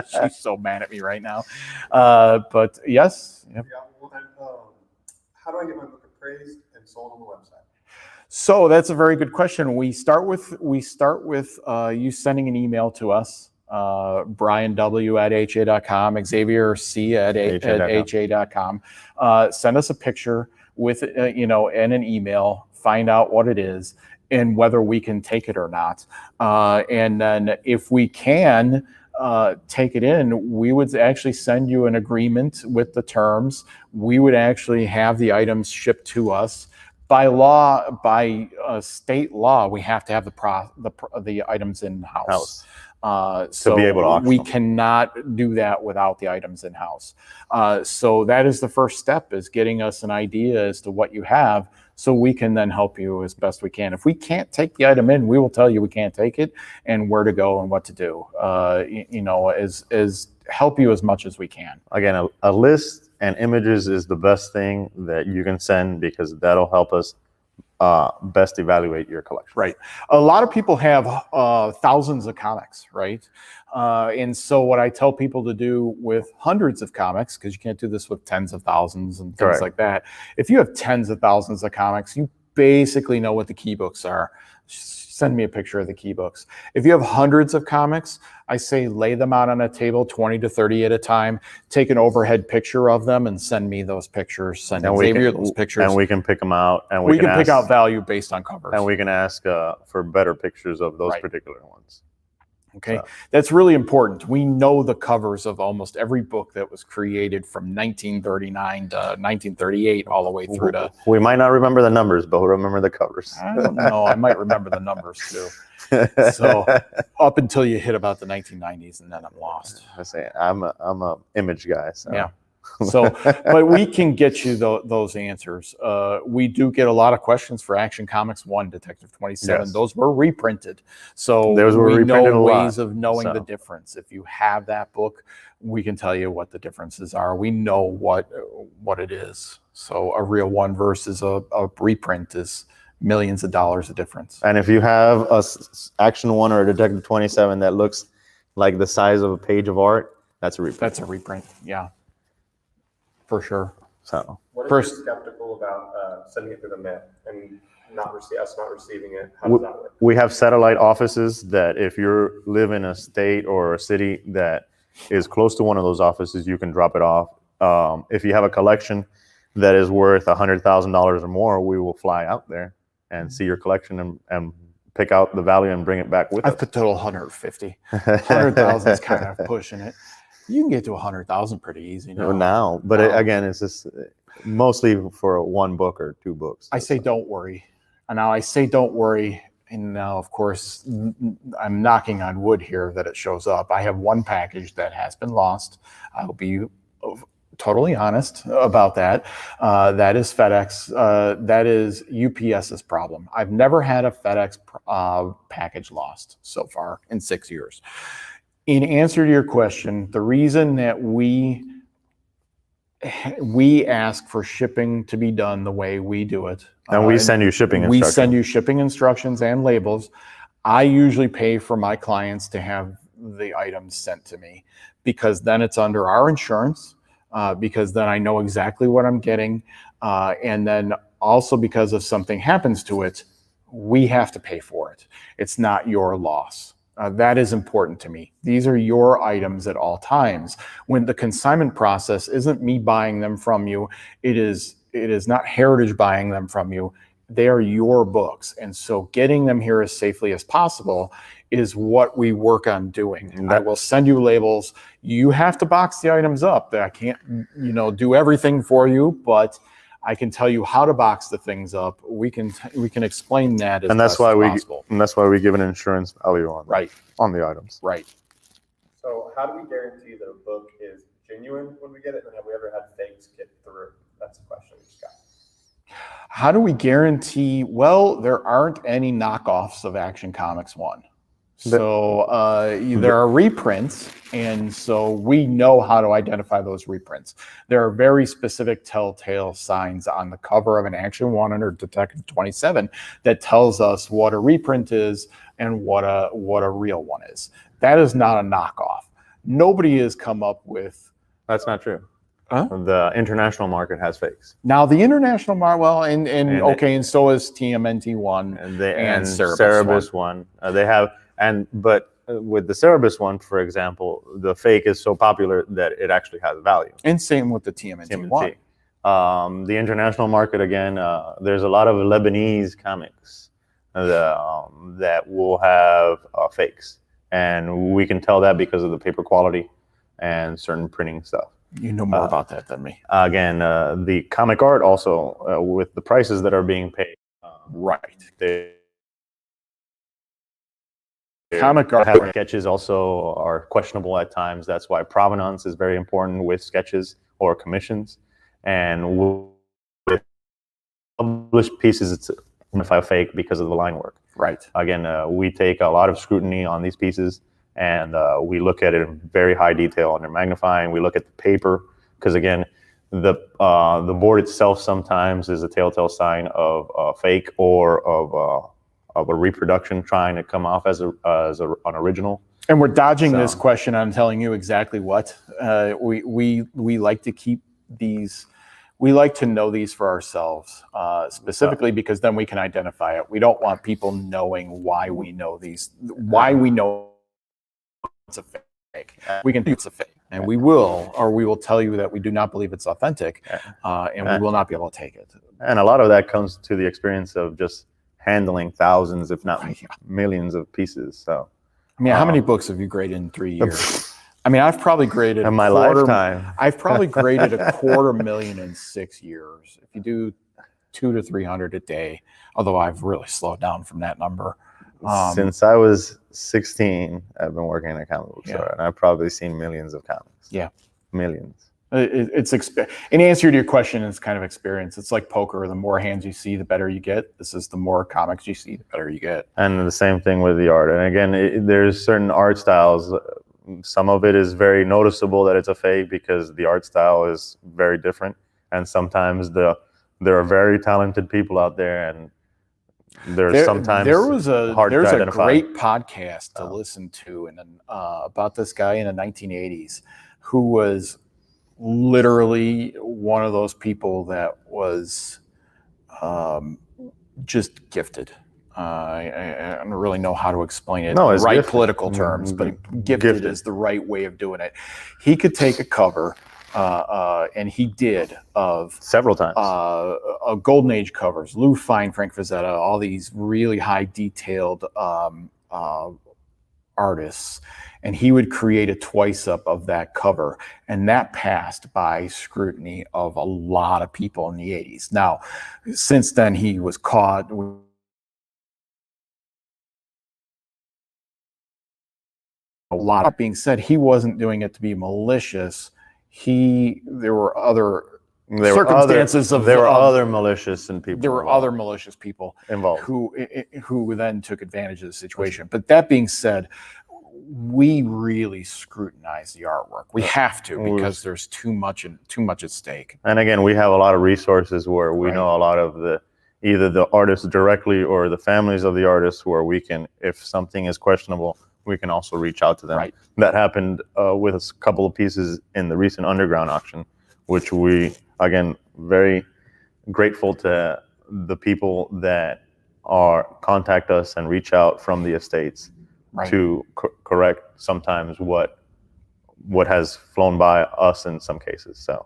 She's so mad at me right now. But yes. Yep. Yeah, well, then, how do I get my book appraised and sold on the website? So that's a very good question. We start with you sending an email to us, brianw@ha.com, Xavier c@ha.com. Send us a picture with and an email. Find out what it is and whether we can take it or not. And then if we can take it in, we would actually send you an agreement with the terms. We would actually have the items shipped to us. By law, by state law, we have to have the items in house. So be able to auction we them. cannot do that without the items in house. So that is the first step, is getting us an idea as to what you have, so we can then help you as best we can. If we can't take the item in, we will tell you we can't take it and where to go and what to do. As help you as much as we can. Again, a list and images is the best thing that you can send, because that'll help us best evaluate your collection. Right. A lot of people have thousands of comics, right? And so what I tell people to do with hundreds of comics, because you can't do this with tens of thousands and things Correct. like that. If you have tens of thousands of comics, you basically know what the key books are. Send me a picture of the key books. If you have hundreds of comics, I say lay them out on a table, 20 to 30 at a time. Take an overhead picture of them and send me those pictures. Send Xavier those pictures. And we can pick them out. And we can pick out value based on covers. And we can ask for better pictures of those particular ones. Okay, that's really important. We know the covers of almost every book that was created from 1939 to 1938, all the way through to. We might not remember the numbers, but we'll remember the covers. I don't know. I might remember the numbers too. So up until you hit about the 1990s, and then I'm lost. I say I'm a image guy. So. Yeah. So, but we can get you those answers. We do get a lot of questions for Action Comics 1, Detective 27. Yes. Those were reprinted. So those were we reprinted know a lot. ways of knowing the difference. If you have that book, we can tell you what the differences are. We know what it is. So a real one versus a reprint is millions of dollars of difference. And if you have a Action 1 or a Detective 27 that looks like the size of a page of art, that's a reprint. That's a reprint, yeah. For sure. So, what if you're skeptical about sending it through the mail and us not receiving it? How does that work? We have satellite offices that if you live in a state or a city that is close to one of those offices, you can drop it off. If you have a collection that is worth $100,000 or more, we will fly out there and see your collection and pick out the value and bring it back with us. I've put total 150. 100,000 is kind of pushing it. You can get to 100,000 pretty easy now. But again, it's just mostly for one book or two books. I say don't worry. And now I say don't worry. And now, of course, I'm knocking on wood here that it shows up. I have one package that has been lost. I'll be totally honest about that. That is FedEx. That is UPS's problem. I've never had a FedEx package lost so far in 6 years. In answer to your question, the reason that we ask for shipping to be done the way we do it, and we send you shipping instructions. We send you shipping instructions and labels. I usually pay for my clients to have the items sent to me, because then it's under our insurance, because then I know exactly what I'm getting, and then also because if something happens to it, we have to pay for it. It's not your loss. That is important to me. These are your items at all times. When the consignment process isn't me buying them from you, it is not Heritage buying them from you. They are your books. And so getting them here as safely as possible is what we work on doing. I will send you labels. You have to box the items up. I can't, do everything for you, but I can tell you how to box the things up. We can explain that as best as possible. And that's why we give an insurance value on Right. on the items. Right. So how do we guarantee that a book is genuine when we get it? And have we ever had fakes get through? That's a question we just got. How do we guarantee? Well, there aren't any knockoffs of Action Comics 1. So there are reprints, and so we know how to identify those reprints. There are very specific telltale signs on the cover of an Action 1 or Detective 27 that tells us what a reprint is and what a real one is. That is not a knockoff. Nobody has come up with. That's not true. Huh? The international market has fakes. Now the international market, well, and so is TMNT1 and Cerebus one. They have, but with the Cerebus one, for example, the fake is so popular that it actually has value. And same with the TMNT1. The international market, again, there's a lot of Lebanese comics that will have fakes, and we can tell that because of the paper quality and certain printing stuff. You know more about that than me. Again, the comic art also, with the prices that are being paid. Right. Comic art sketches also are questionable at times. That's why provenance is very important with sketches or commissions. And with published pieces, it's fake because of the line work. Right. Again, we take a lot of scrutiny on these pieces. And we look at it in very high detail under magnifying. We look at the paper because, again, the board itself sometimes is a telltale sign of fake or of a reproduction trying to come off as an original. And we're dodging this question. I'm telling you exactly what we like to keep these. We like to know these for ourselves, specifically because then we can identify it. We don't want people knowing why we know these, why we know it's a fake. We can do it's a fake, and we will tell you that we do not believe it's authentic, and we will not be able to take it. And a lot of that comes to the experience of just handling thousands, if not millions of pieces. So, I mean, how many books have you graded in 3 years? I mean, I've probably graded in my lifetime. I've probably graded 250,000 in 6 years. If you do 200 to 300 a day, although I've really slowed down from that number. Since I was 16, I've been working in a comic book store, and I've probably seen millions of comics. Yeah, millions. It's in answer to your question, it's kind of experience. It's like poker. The more hands you see, the better you get. This is the more comics you see, the better you get. And the same thing with the art. And again, there's certain art styles. Some of it is very noticeable that it's a fake because the art style is very different. And sometimes there are very talented people out there, and there's sometimes there's a great podcast to Oh. listen to and about this guy in the 1980s who was literally one of those people that was just gifted. I don't really know how to explain it in the right political terms, but gifted is the right way of doing it. He could take a cover, and he did, of several times. Golden Age covers, Lou Fine, Frank Frazetta, all these really high detailed artists, and he would create a twice up of that cover, and that passed by scrutiny of a lot of people in the 80s. Now, since then, he was caught. A lot of being said, he wasn't doing it to be malicious. There were other circumstances there were other malicious and people. There were other malicious people involved who then took advantage of the situation. But that being said, we really scrutinize the artwork. We have to, because there's too much at stake. And again, we have a lot of resources where we know a lot of either the artists directly or the families of the artists, where we can, if something is questionable, we can also reach out to them. Right. That happened with a couple of pieces in the recent underground auction, which we, again, very grateful to the people that contact us and reach out from the estates to correct sometimes what has flown by us in some cases. So,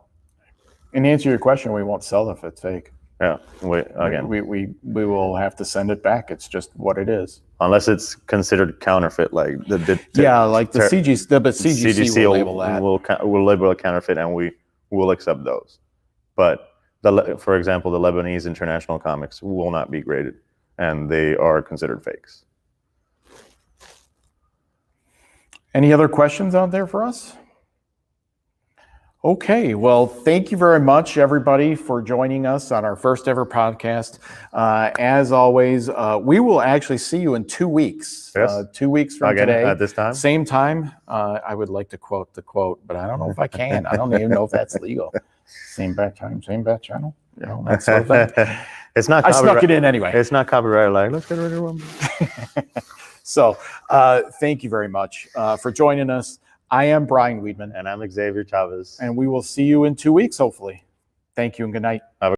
and to answer your question, we won't sell if it's fake. Yeah, we will have to send it back. It's just what it is. Unless it's considered counterfeit, like like the CGC, but CGC will label that. We'll label a counterfeit, and we will accept those. But For example, the Lebanese international comics will not be graded, and they are considered fakes. Any other questions out there for us? Okay, well, thank you very much, everybody, for joining us on our first ever podcast. As always, we will actually see you in 2 weeks. Yes. 2 weeks from Again, today. at this time? Same time. I would like to quote the quote, but I don't know if I can. I don't even know if that's legal. Same bat time, same bat channel. You know, that sort of thing. It's not. I snuck it in anyway. It's not copyrighted. Like, let's get rid of one. So, thank you very much for joining us. I am Brian Wiedman. And I'm Xavier Chavez. And we will see you in 2 weeks, hopefully. Thank you and good night.